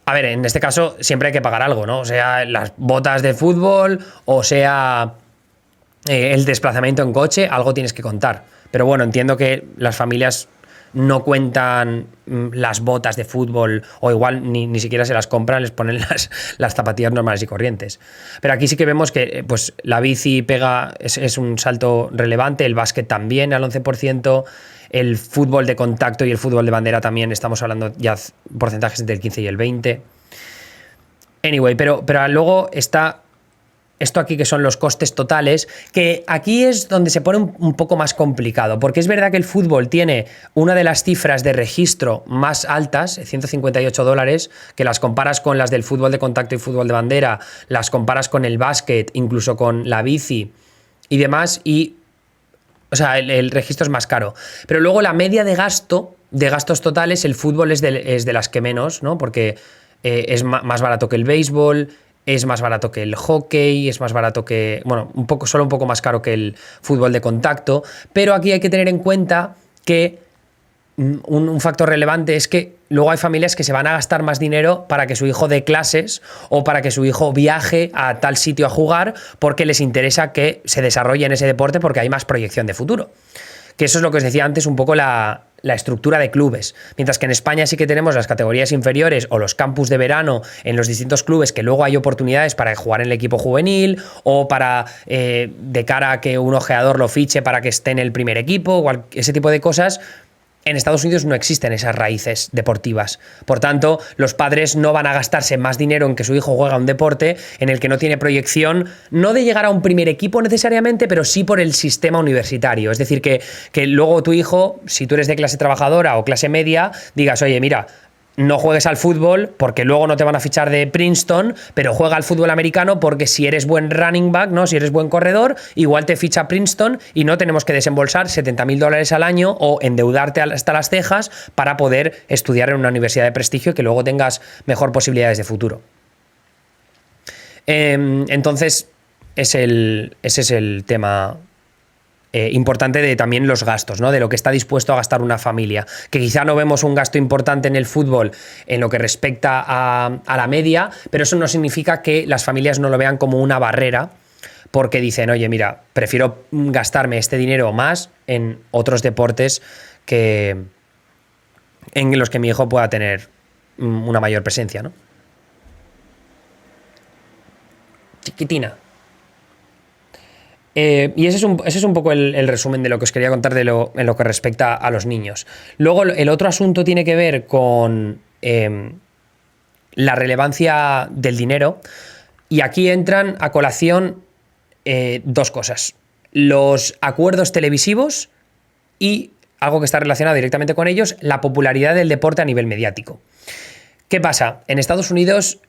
A ver, en este caso siempre hay que pagar algo, ¿no? O sea, las botas de fútbol, o sea, el desplazamiento en coche, algo tienes que contar. Pero bueno, entiendo que las familias no cuentan las botas de fútbol, o igual ni siquiera se las compran, les ponen las zapatillas normales y corrientes. Pero aquí sí que vemos que pues, la bici pega, es un salto relevante, el básquet también al 11%, el fútbol de contacto y el fútbol de bandera también, estamos hablando ya porcentajes entre el 15 y el 20. Anyway, pero luego está esto aquí que son los costes totales, que aquí es donde se pone un poco más complicado, porque es verdad que el fútbol tiene una de las cifras de registro más altas, $158, que las comparas con las del fútbol de contacto y fútbol de bandera, las comparas con el básquet, incluso con la bici y demás, y o sea, el registro es más caro. Pero luego la media de gastos totales, el fútbol es de las que menos, ¿no? Porque es más barato que el béisbol, es más barato que el hockey, es más barato que... Bueno, solo un poco más caro que el fútbol de contacto. Pero aquí hay que tener en cuenta que un factor relevante es que luego hay familias que se van a gastar más dinero para que su hijo dé clases o para que su hijo viaje a tal sitio a jugar porque les interesa que se desarrolle en ese deporte porque hay más proyección de futuro. Que eso es lo que os decía antes, un poco la estructura de clubes. Mientras que en España sí que tenemos las categorías inferiores o los campus de verano en los distintos clubes, que luego hay oportunidades para jugar en el equipo juvenil o para, de cara a que un ojeador lo fiche para que esté en el primer equipo, o ese tipo de cosas. En Estados Unidos no existen esas raíces deportivas. Por tanto, los padres no van a gastarse más dinero en que su hijo juegue a un deporte en el que no tiene proyección, no de llegar a un primer equipo necesariamente, pero sí por el sistema universitario. Es decir, que luego tu hijo, si tú eres de clase trabajadora o clase media, digas, oye, mira, no juegues al fútbol porque luego no te van a fichar de Princeton, pero juega al fútbol americano porque si eres buen running back, ¿no? Si eres buen corredor, igual te ficha Princeton y no tenemos que desembolsar $70,000 al año o endeudarte hasta las cejas para poder estudiar en una universidad de prestigio y que luego tengas mejor posibilidades de futuro. Entonces, ese es el tema importante de también los gastos, ¿no? De lo que está dispuesto a gastar una familia. Que quizá no vemos un gasto importante en el fútbol en lo que respecta a la media, pero eso no significa que las familias no lo vean como una barrera, porque dicen, oye, mira, prefiero gastarme este dinero más en otros deportes en los que mi hijo pueda tener una mayor presencia, ¿no? Chiquitina. Y ese es un poco el resumen de lo que os quería contar en lo que respecta a los niños. Luego, el otro asunto tiene que ver con la relevancia del dinero. Y aquí entran a colación dos cosas. Los acuerdos televisivos y, algo que está relacionado directamente con ellos, la popularidad del deporte a nivel mediático. ¿Qué pasa? En Estados Unidos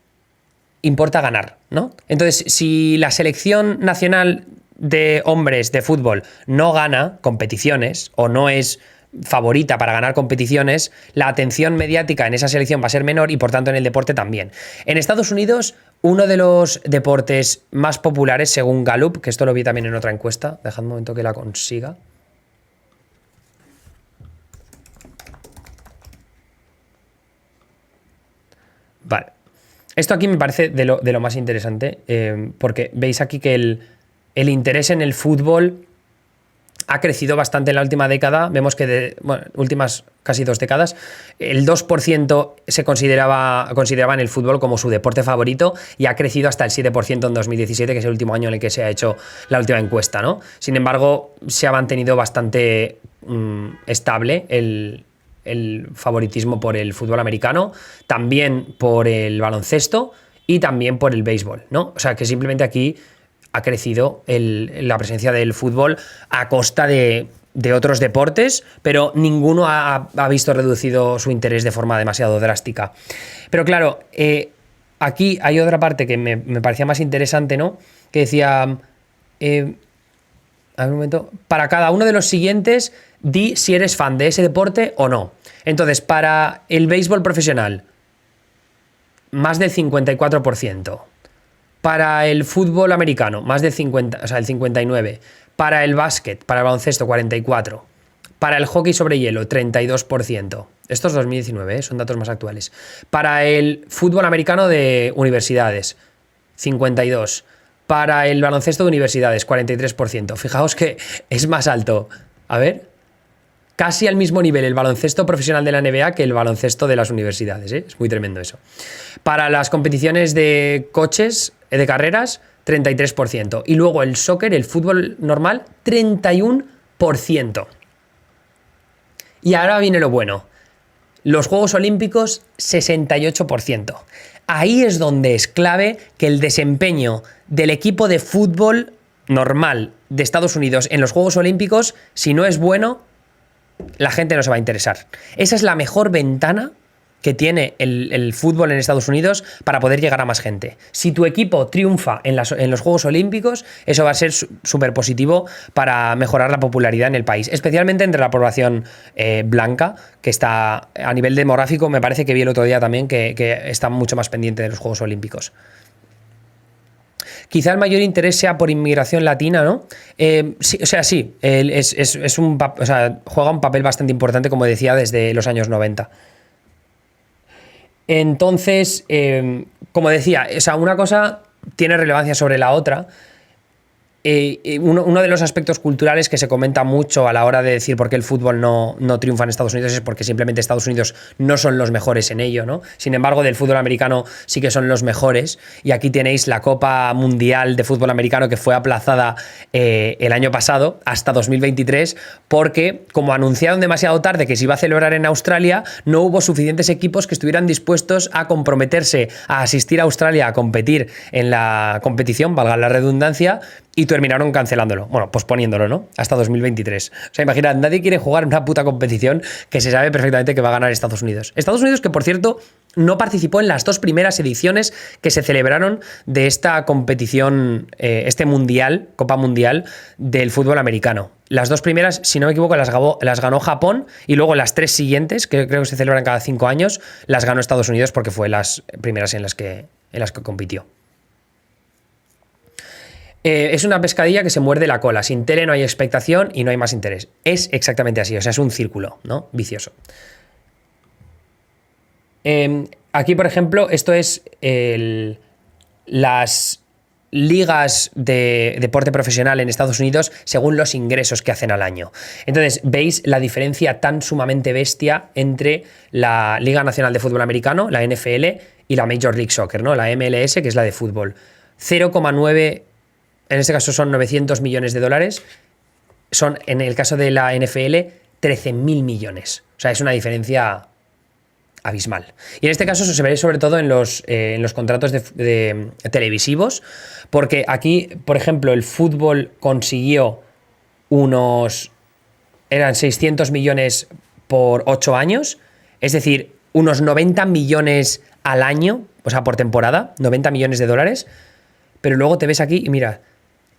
importa ganar, ¿no? Entonces, si la selección nacional de hombres de fútbol no gana competiciones o no es favorita para ganar competiciones, la atención mediática en esa selección va a ser menor y por tanto en el deporte también. En Estados Unidos, uno de los deportes más populares según Gallup, que esto lo vi también en otra encuesta, dejad un momento que la consiga. Vale. Esto aquí me parece de lo más interesante, porque veis aquí que el interés en el fútbol ha crecido bastante en la última década. Vemos que últimas casi 2 décadas, el 2% se consideraba en el fútbol como su deporte favorito y ha crecido hasta el 7% en 2017, que es el último año en el que se ha hecho la última encuesta, ¿no? Sin embargo, se ha mantenido bastante estable el favoritismo por el fútbol americano, también por el baloncesto y también por el béisbol, ¿no? O sea, que simplemente aquí ha crecido la presencia del fútbol a costa de otros deportes, pero ninguno ha visto reducido su interés de forma demasiado drástica. Pero claro, aquí hay otra parte que me parecía más interesante, ¿no? Que decía, a ver un momento, para cada uno de los siguientes, di si eres fan de ese deporte o no. Entonces, para el béisbol profesional, más del 54%. Para el fútbol americano, más del 50, o sea, el 59%. Para el básquet, para el baloncesto, 44%. Para el hockey sobre hielo, 32%. Esto es 2019, son datos más actuales. Para el fútbol americano de universidades, 52%. Para el baloncesto de universidades, 43%. Fijaos que es más alto. A ver, casi al mismo nivel el baloncesto profesional de la NBA que el baloncesto de las universidades, ¿eh? Es muy tremendo eso. Para las competiciones de coches, de carreras, 33%. Y luego el soccer, el fútbol normal, 31%. Y ahora viene lo bueno. Los Juegos Olímpicos, 68%. Ahí es donde es clave que el desempeño del equipo de fútbol normal de Estados Unidos en los Juegos Olímpicos, si no es bueno, la gente no se va a interesar. Esa es la mejor ventana que tiene el fútbol en Estados Unidos para poder llegar a más gente. Si tu equipo triunfa en los Juegos Olímpicos, eso va a ser súper positivo para mejorar la popularidad en el país, especialmente entre la población blanca, que está a nivel demográfico, me parece que vi el otro día también, que está mucho más pendiente de los Juegos Olímpicos. Quizá el mayor interés sea por inmigración latina, ¿no? Sí, o sea, sí, juega un papel bastante importante, como decía, desde los años 90. Entonces, como decía, o sea, una cosa tiene relevancia sobre la otra. Uno de los aspectos culturales que se comenta mucho a la hora de decir por qué el fútbol no triunfa en Estados Unidos es porque simplemente Estados Unidos no son los mejores en ello, ¿no? Sin embargo, del fútbol americano sí que son los mejores, y aquí tenéis la Copa Mundial de Fútbol Americano, que fue aplazada el año pasado hasta 2023 porque, como anunciaron demasiado tarde que se iba a celebrar en Australia, no hubo suficientes equipos que estuvieran dispuestos a comprometerse a asistir a Australia a competir en la competición, valga la redundancia, y terminaron cancelándolo, bueno, posponiéndolo, ¿no? Hasta 2023. O sea, imaginad, nadie quiere jugar en una puta competición que se sabe perfectamente que va a ganar Estados Unidos. Estados Unidos, que por cierto no participó en las 2 primeras ediciones que se celebraron de esta competición, este mundial, Copa Mundial del fútbol americano. Las 2 primeras, si no me equivoco, las ganó Japón, y luego las 3 siguientes, que creo que se celebran cada 5 años, las ganó Estados Unidos porque fue las primeras en las que compitió. Es una pescadilla que se muerde la cola. Sin tele no hay expectación y no hay más interés. Es exactamente así, o sea, es un círculo, ¿no? Vicioso. Aquí, por ejemplo, esto es las ligas de deporte profesional en Estados Unidos según los ingresos que hacen al año. Entonces, veis la diferencia tan sumamente bestia entre la Liga Nacional de Fútbol Americano, la NFL, y la Major League Soccer, ¿no? La MLS, que es la de fútbol. 0,9, en este caso son 900 millones de dólares. Son, en el caso de la NFL, 13.000 millones. O sea, es una diferencia abismal. Y en este caso se ve sobre todo en los contratos de televisivos, porque aquí, por ejemplo, el fútbol consiguió eran 600 millones por 8 años, es decir, unos 90 millones al año, o sea, por temporada, 90 millones de dólares, pero luego te ves aquí y mira,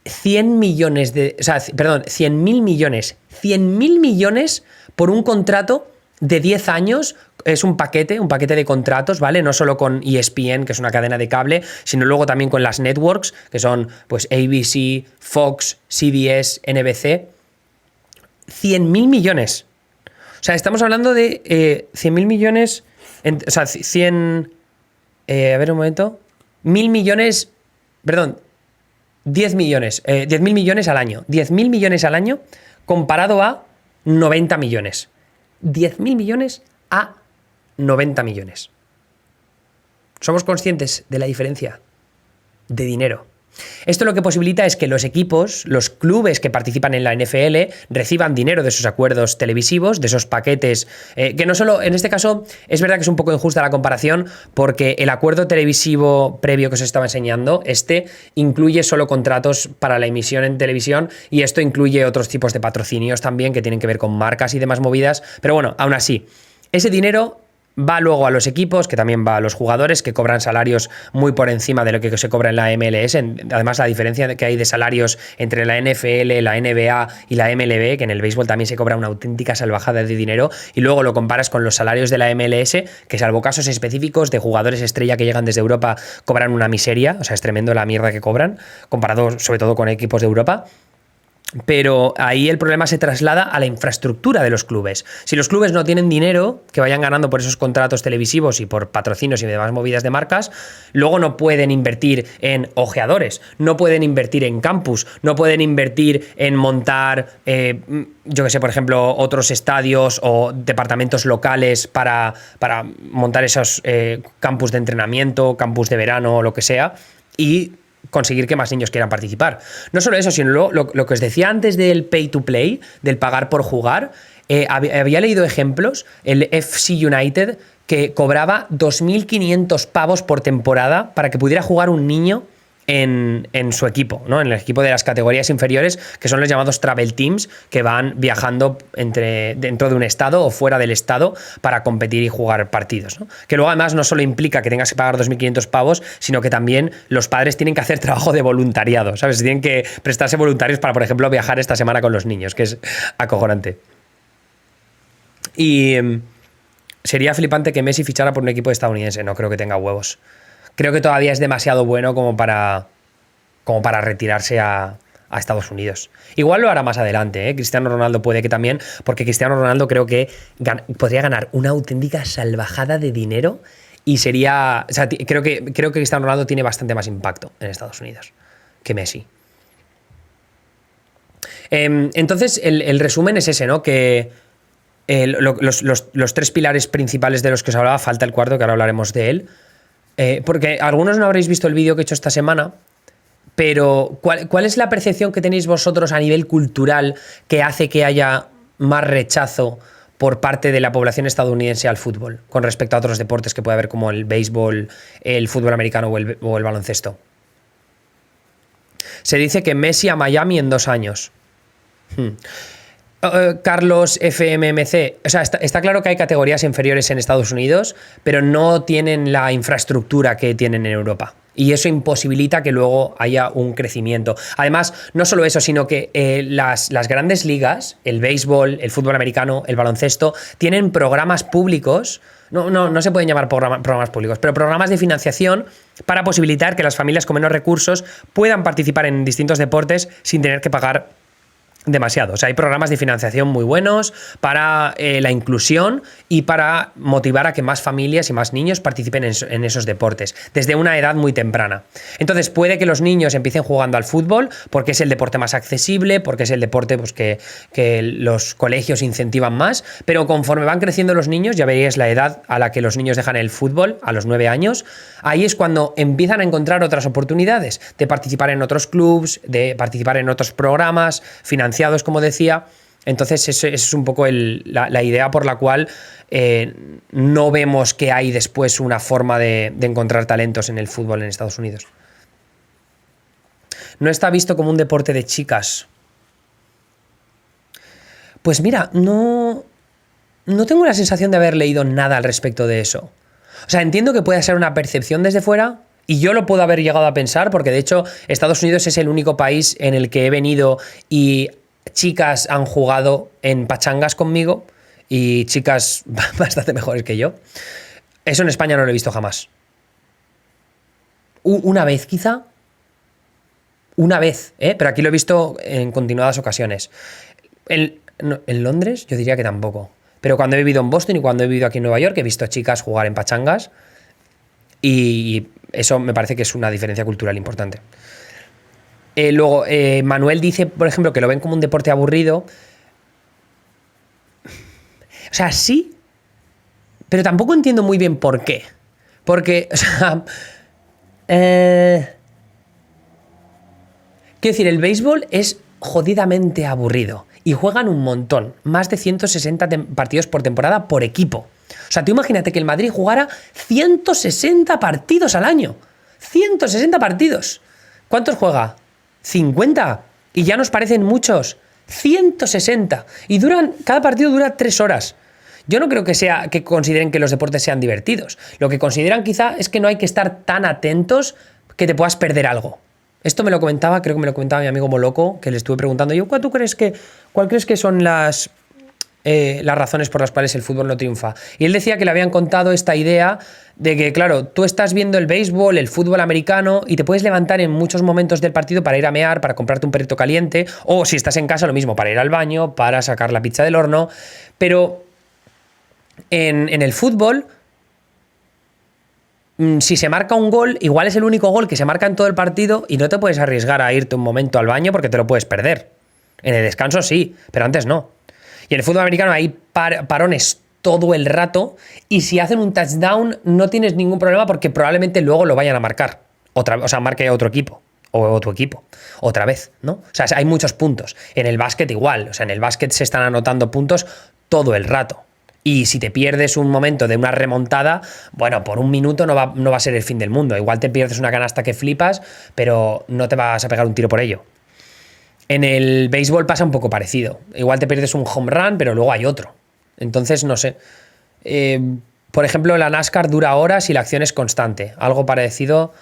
100 millones o sea, perdón, 100.000 millones, 100.000 millones por un contrato de 10 años. Es un paquete de contratos, ¿vale? No solo con ESPN, que es una cadena de cable, sino luego también con las networks, que son pues ABC, Fox, CBS, NBC. 100.000 millones. O sea, estamos hablando de 100.000 millones, o sea, 100... a ver un momento. 1.000 millones, perdón, 10 millones, 10.000 millones al año. 10.000 millones al año comparado a 90 millones. 10.000 millones a 90 millones. ¿Somos conscientes de la diferencia de dinero? Esto lo que posibilita es que los equipos, los clubes que participan en la NFL, reciban dinero de esos acuerdos televisivos, de esos paquetes, que no solo, en este caso, es verdad que es un poco injusta la comparación, porque el acuerdo televisivo previo que os estaba enseñando, incluye solo contratos para la emisión en televisión, y esto incluye otros tipos de patrocinios también que tienen que ver con marcas y demás movidas, pero bueno, aún así, ese dinero va luego a los equipos, que también va a los jugadores, que cobran salarios muy por encima de lo que se cobra en la MLS. Además, la diferencia que hay de salarios entre la NFL, la NBA y la MLB, que en el béisbol también se cobra una auténtica salvajada de dinero, y luego lo comparas con los salarios de la MLS, que salvo casos específicos de jugadores estrella que llegan desde Europa, cobran una miseria, o sea, es tremendo la mierda que cobran, comparado sobre todo con equipos de Europa. Pero ahí el problema se traslada a la infraestructura de los clubes. Si los clubes no tienen dinero que vayan ganando por esos contratos televisivos y por patrocinios y demás movidas de marcas, luego no pueden invertir en ojeadores, no pueden invertir en campus, no pueden invertir en montar, yo que sé, por ejemplo, otros estadios o departamentos locales para montar esos campus de entrenamiento, campus de verano o lo que sea, y conseguir que más niños quieran participar. No solo eso, sino lo que os decía antes del pay to play, del pagar por jugar. Había leído ejemplos, el FC United, que cobraba 2.500 pavos por temporada para que pudiera jugar un niño en su equipo, ¿no? En el equipo de las categorías inferiores, que son los llamados travel teams, que van viajando dentro de un estado o fuera del estado para competir y jugar partidos, ¿no? Que luego además no solo implica que tengas que pagar 2.500 pavos, sino que también los padres tienen que hacer trabajo de voluntariado, ¿sabes? Tienen que prestarse voluntarios para, por ejemplo, viajar esta semana con los niños, que es acojonante. Y sería flipante que Messi fichara por un equipo estadounidense. No creo que tenga huevos. Creo que todavía es demasiado bueno como para retirarse a Estados Unidos. Igual lo hará más adelante, ¿eh? Cristiano Ronaldo puede que también, porque Cristiano Ronaldo creo que podría ganar una auténtica salvajada de dinero y sería... O sea, creo que Cristiano Ronaldo tiene bastante más impacto en Estados Unidos que Messi. Entonces, el resumen es ese, ¿no? Que los tres pilares principales de los que os hablaba, falta el cuarto, que ahora hablaremos de él. Porque algunos no habréis visto el vídeo que he hecho esta semana, pero ¿cuál es la percepción que tenéis vosotros a nivel cultural que hace que haya más rechazo por parte de la población estadounidense al fútbol con respecto a otros deportes que puede haber como el béisbol, el fútbol americano o el baloncesto? Se dice que Messi a Miami en 2 años. Carlos FMMC, o sea, está claro que hay categorías inferiores en Estados Unidos, pero no tienen la infraestructura que tienen en Europa. Y eso imposibilita que luego haya un crecimiento. Además, no solo eso, sino que las grandes ligas, el béisbol, el fútbol americano, el baloncesto, tienen programas públicos, no se pueden llamar programas públicos, pero programas de financiación para posibilitar que las familias con menos recursos puedan participar en distintos deportes sin tener que pagar demasiado. O sea, hay programas de financiación muy buenos para la inclusión y para motivar a que más familias y más niños participen en esos deportes desde una edad muy temprana. Entonces puede que los niños empiecen jugando al fútbol porque es el deporte más accesible, porque es el deporte pues, que los colegios incentivan más, pero conforme van creciendo los niños, ya veréis la edad a la que los niños dejan el fútbol, a los 9 años, ahí es cuando empiezan a encontrar otras oportunidades de participar en otros clubs, de participar en otros programas financiados, como decía. Entonces esa es un poco la idea por la cual no vemos que hay después una forma de encontrar talentos en el fútbol en Estados Unidos. No está visto como un deporte de chicas. Pues mira, no tengo la sensación de haber leído nada al respecto de eso. O sea, entiendo que pueda ser una percepción desde fuera, y yo lo puedo haber llegado a pensar, porque de hecho Estados Unidos es el único país en el que he venido y chicas han jugado en pachangas conmigo, y chicas bastante mejores que yo. Eso en España no lo he visto jamás. Una vez quizá. Una vez, pero aquí lo he visto en continuadas ocasiones. En Londres yo diría que tampoco. Pero cuando he vivido en Boston y cuando he vivido aquí en Nueva York he visto chicas jugar en pachangas, y eso me parece que es una diferencia cultural importante. Luego, Manuel dice, por ejemplo, que lo ven como un deporte aburrido. O sea, sí, pero tampoco entiendo muy bien por qué. Porque, o sea... quiero decir, el béisbol es jodidamente aburrido y juegan un montón, más de 160 partidos por temporada por equipo. O sea, tú imagínate que el Madrid jugara 160 partidos al año. 160 partidos. ¿Cuántos juega? 50. Y ya nos parecen muchos. 160. Y cada partido dura 3 horas. Yo no creo que consideren que los deportes sean divertidos. Lo que consideran quizá es que no hay que estar tan atentos que te puedas perder algo. Esto creo que me lo comentaba mi amigo Moloco, que le estuve preguntando yo, ¿cuál crees que son las razones por las cuales el fútbol no triunfa? Y él decía que le habían contado esta idea de que, claro, tú estás viendo el béisbol, el fútbol americano, y te puedes levantar en muchos momentos del partido para ir a mear, para comprarte un perrito caliente, o si estás en casa, lo mismo, para ir al baño, para sacar la pizza del horno, pero en el fútbol... si se marca un gol, igual es el único gol que se marca en todo el partido y no te puedes arriesgar a irte un momento al baño porque te lo puedes perder. En el descanso sí, pero antes no. Y en el fútbol americano hay parones todo el rato y si hacen un touchdown no tienes ningún problema porque probablemente luego lo vayan a marcar. Marque otro equipo o otro equipo otra vez, ¿no? O sea, hay muchos puntos. En el básquet igual, o sea, en el básquet se están anotando puntos todo el rato. Y si te pierdes un momento de una remontada, bueno, por un minuto no va a ser el fin del mundo. Igual te pierdes una canasta que flipas, pero no te vas a pegar un tiro por ello. En el béisbol pasa un poco parecido. Igual te pierdes un home run, pero luego hay otro. Entonces, no sé. Por ejemplo, la NASCAR dura horas y la acción es constante. Algo parecido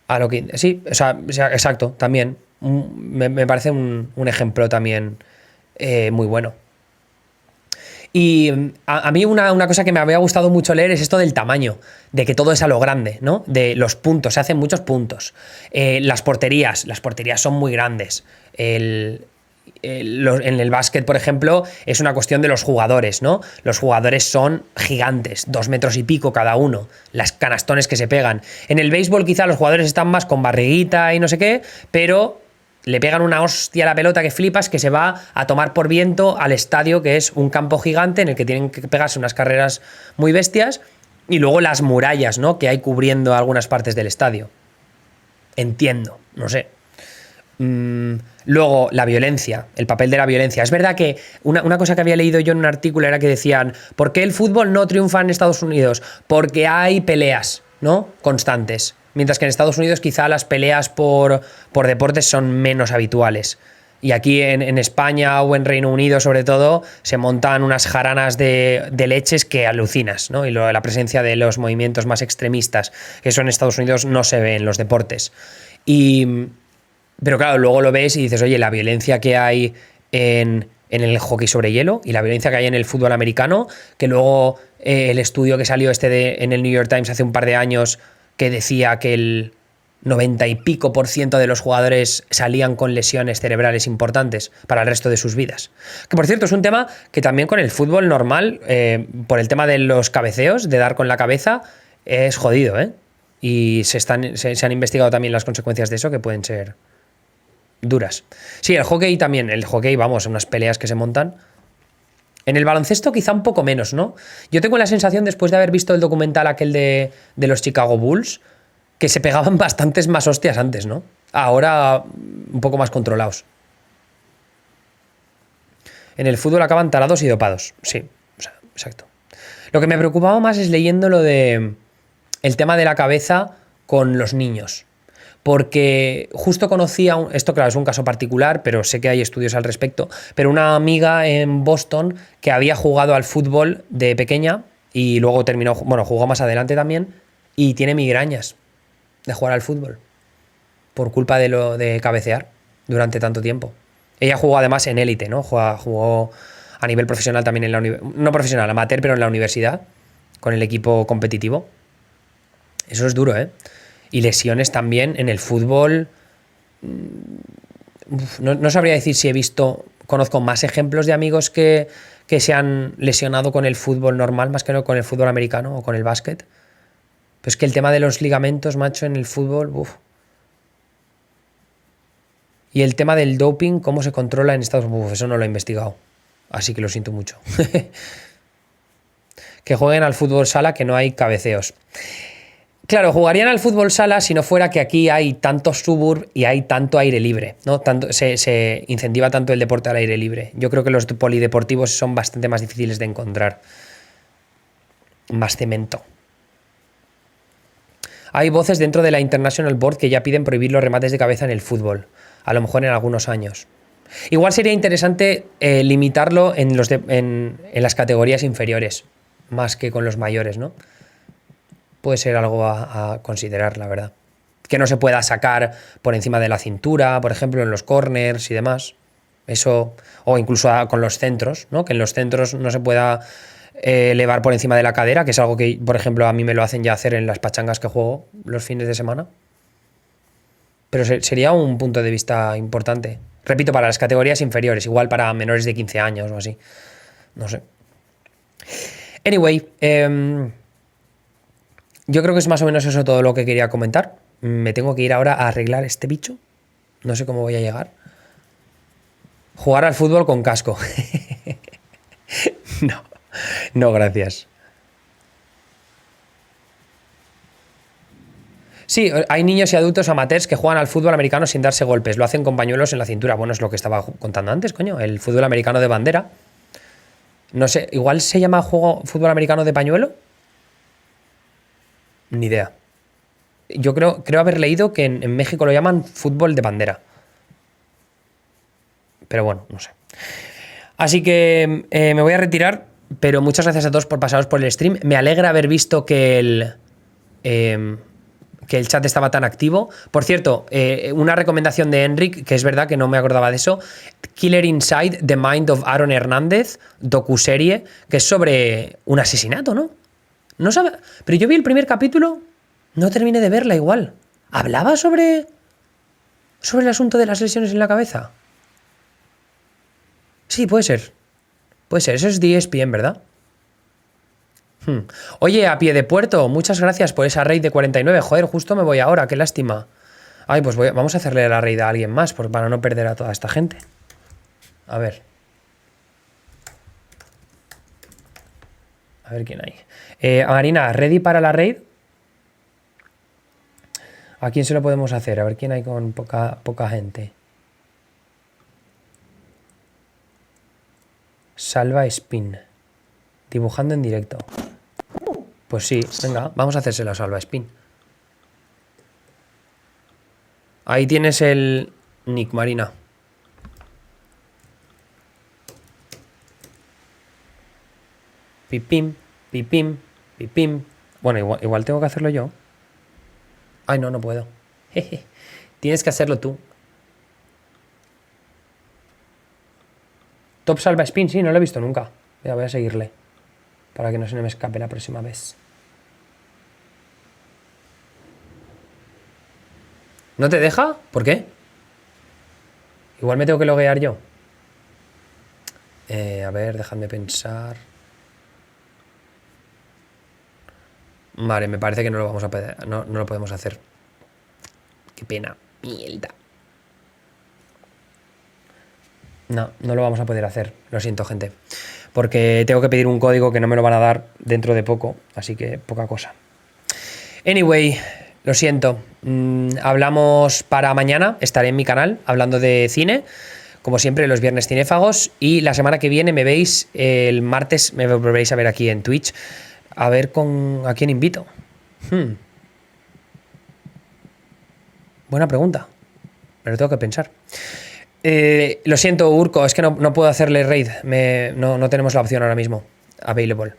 a lo que... Sí, o sea exacto, también. Me parece un ejemplo también muy bueno. Y a mí una cosa que me había gustado mucho leer es esto del tamaño, de que todo es a lo grande, ¿no? De los puntos, se hacen muchos puntos. Las porterías son muy grandes. En el básquet, por ejemplo, es una cuestión de los jugadores, ¿no? Los jugadores son gigantes, 2 metros y pico cada uno, las canastones que se pegan. En el béisbol quizá los jugadores están más con barriguita y no sé qué, pero... le pegan una hostia a la pelota que flipas, que se va a tomar por viento al estadio, que es un campo gigante en el que tienen que pegarse unas carreras muy bestias, y luego las murallas, ¿no?, que hay cubriendo algunas partes del estadio. Entiendo, no sé. Luego, la violencia, el papel de la violencia. Es verdad que una cosa que había leído yo en un artículo era que decían, ¿por qué el fútbol no triunfa en Estados Unidos? Porque hay peleas, ¿no?, constantes. Mientras que en Estados Unidos quizá las peleas por deportes son menos habituales. Y aquí en España o en Reino Unido, sobre todo, se montan unas jaranas de leches que alucinas, ¿no? Y la presencia de los movimientos más extremistas, que eso en Estados Unidos no se ve en los deportes. Pero claro, luego lo ves y dices, oye, la violencia que hay en el hockey sobre hielo y la violencia que hay en el fútbol americano, que luego el estudio que salió en el New York Times hace un par de años, que decía que el 90 y pico % de los jugadores salían con lesiones cerebrales importantes para el resto de sus vidas. Que por cierto es un tema que también con el fútbol normal, por el tema de los cabeceos, de dar con la cabeza, es jodido, ¿eh? Y se han investigado también las consecuencias de eso, que pueden ser duras. Sí, el hockey también. El hockey, vamos, unas peleas que se montan. En el baloncesto quizá un poco menos, ¿no? Yo tengo la sensación, después de haber visto el documental aquel de los Chicago Bulls, que se pegaban bastantes más hostias antes, ¿no? Ahora un poco más controlados. En el fútbol acaban tarados y dopados. Sí, o sea, exacto. Lo que me preocupaba más es leyendo lo de el tema de la cabeza con los niños. Porque justo conocí esto claro, es un caso particular, pero sé que hay estudios al respecto, pero una amiga en Boston que había jugado al fútbol de pequeña y luego jugó más adelante también y tiene migrañas de jugar al fútbol por culpa de cabecear durante tanto tiempo. Ella jugó además en élite, ¿no? Jugó a nivel profesional también en la universidad, no profesional, amateur, pero en la universidad, con el equipo competitivo. Eso es duro, ¿eh? Y lesiones también en el fútbol. No sabría decir si conozco más ejemplos de amigos que se han lesionado con el fútbol normal más que no con el fútbol americano o con el básquet. Pero es que el tema de los ligamentos, macho, en el fútbol, Y el tema del doping, cómo se controla en Estados Unidos, eso no lo he investigado. Así que lo siento mucho. que jueguen al fútbol sala, que no hay cabeceos. Claro, jugarían al fútbol sala si no fuera que aquí hay tantos suburb y hay tanto aire libre, ¿no? Se incentiva tanto el deporte al aire libre. Yo creo que los polideportivos son bastante más difíciles de encontrar. Más cemento. Hay voces dentro de la International Board que ya piden prohibir los remates de cabeza en el fútbol. A lo mejor en algunos años. Igual sería interesante limitarlo en las categorías inferiores, más que con los mayores, ¿no? Puede ser algo a considerar, la verdad. Que no se pueda sacar por encima de la cintura, por ejemplo, en los corners y demás. Eso, o incluso con los centros, ¿no? Que en los centros no se pueda elevar por encima de la cadera, que es algo que, por ejemplo, a mí me lo hacen ya hacer en las pachangas que juego los fines de semana. Pero sería un punto de vista importante. Repito, para las categorías inferiores, igual para menores de 15 años o así. No sé. Anyway, yo creo que es más o menos eso todo lo que quería comentar. Me tengo que ir ahora a arreglar este bicho. No sé cómo voy a llegar. Jugar al fútbol con casco. No, gracias. Sí, hay niños y adultos amateurs que juegan al fútbol americano sin darse golpes. Lo hacen con pañuelos en la cintura. Bueno, es lo que estaba contando antes, coño. El fútbol americano de bandera. No sé, igual se llama fútbol americano de pañuelo. Ni idea. Yo creo haber leído que en México lo llaman fútbol de bandera. Pero bueno, no sé. Así que me voy a retirar, pero muchas gracias a todos por pasaros por el stream. Me alegra haber visto que el chat estaba tan activo. Por cierto, una recomendación de Enric, que es verdad que no me acordaba de eso. Killer Inside, The Mind of Aaron Hernández, docuserie, que es sobre un asesinato, ¿no? No sabe, pero yo vi el primer capítulo, no terminé de verla igual. ¿Hablaba sobre el asunto de las lesiones en la cabeza? Sí, puede ser. Puede ser, eso es de ESPN, ¿verdad? Oye, a pie de puerto, muchas gracias por esa raid de 49. Joder, justo me voy ahora, qué lástima. Ay, pues vamos a hacerle la raid a alguien más para no perder a toda esta gente. A ver. A ver quién hay. Marina, ¿ready para la raid? ¿A quién se lo podemos hacer? A ver quién hay con poca gente. Salva Spin. Dibujando en directo. Pues sí, venga, vamos a hacérselo a Salva Spin. Ahí tienes el nick, Marina. Pipim, pipim, pipim. Bueno, igual tengo que hacerlo yo. Ay, no puedo. Jeje. Tienes que hacerlo tú. Top Salva Spin, sí, no lo he visto nunca. Voy a seguirle. Para que no se me escape la próxima vez. ¿No te deja? ¿Por qué? Igual me tengo que loguear yo. A ver, déjame pensar. Vale, me parece que no lo vamos a poder, no lo podemos hacer. Qué pena. Mierda. No lo vamos a poder hacer. Lo siento, gente. Porque tengo que pedir un código que no me lo van a dar dentro de poco. Así que poca cosa. Anyway, lo siento. Hablamos para mañana. Estaré en mi canal hablando de cine. Como siempre, los viernes cinéfagos. Y la semana que viene me veis el martes. Me volveréis a ver aquí en Twitch. A ver a quién invito. Buena pregunta. Me lo tengo que pensar. Lo siento, Urco, es que no puedo hacerle raid. No tenemos la opción ahora mismo. Available.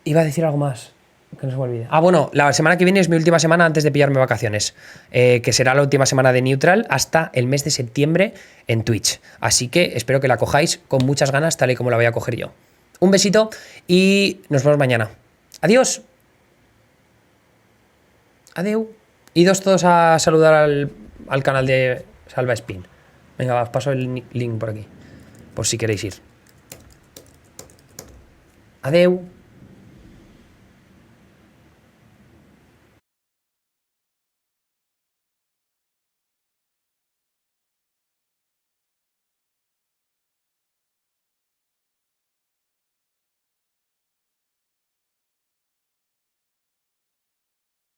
Iba a decir algo más. Que no se me olvide. Bueno, la semana que viene es mi última semana antes de pillarme vacaciones. Que será la última semana de Neutral hasta el mes de septiembre en Twitch. Así que espero que la cojáis con muchas ganas, tal y como la voy a coger yo. Un besito y nos vemos mañana. Adiós. Adeu. Idos todos a saludar al canal de Salva Spin. Venga, os paso el link por aquí, por si queréis ir. Adeu.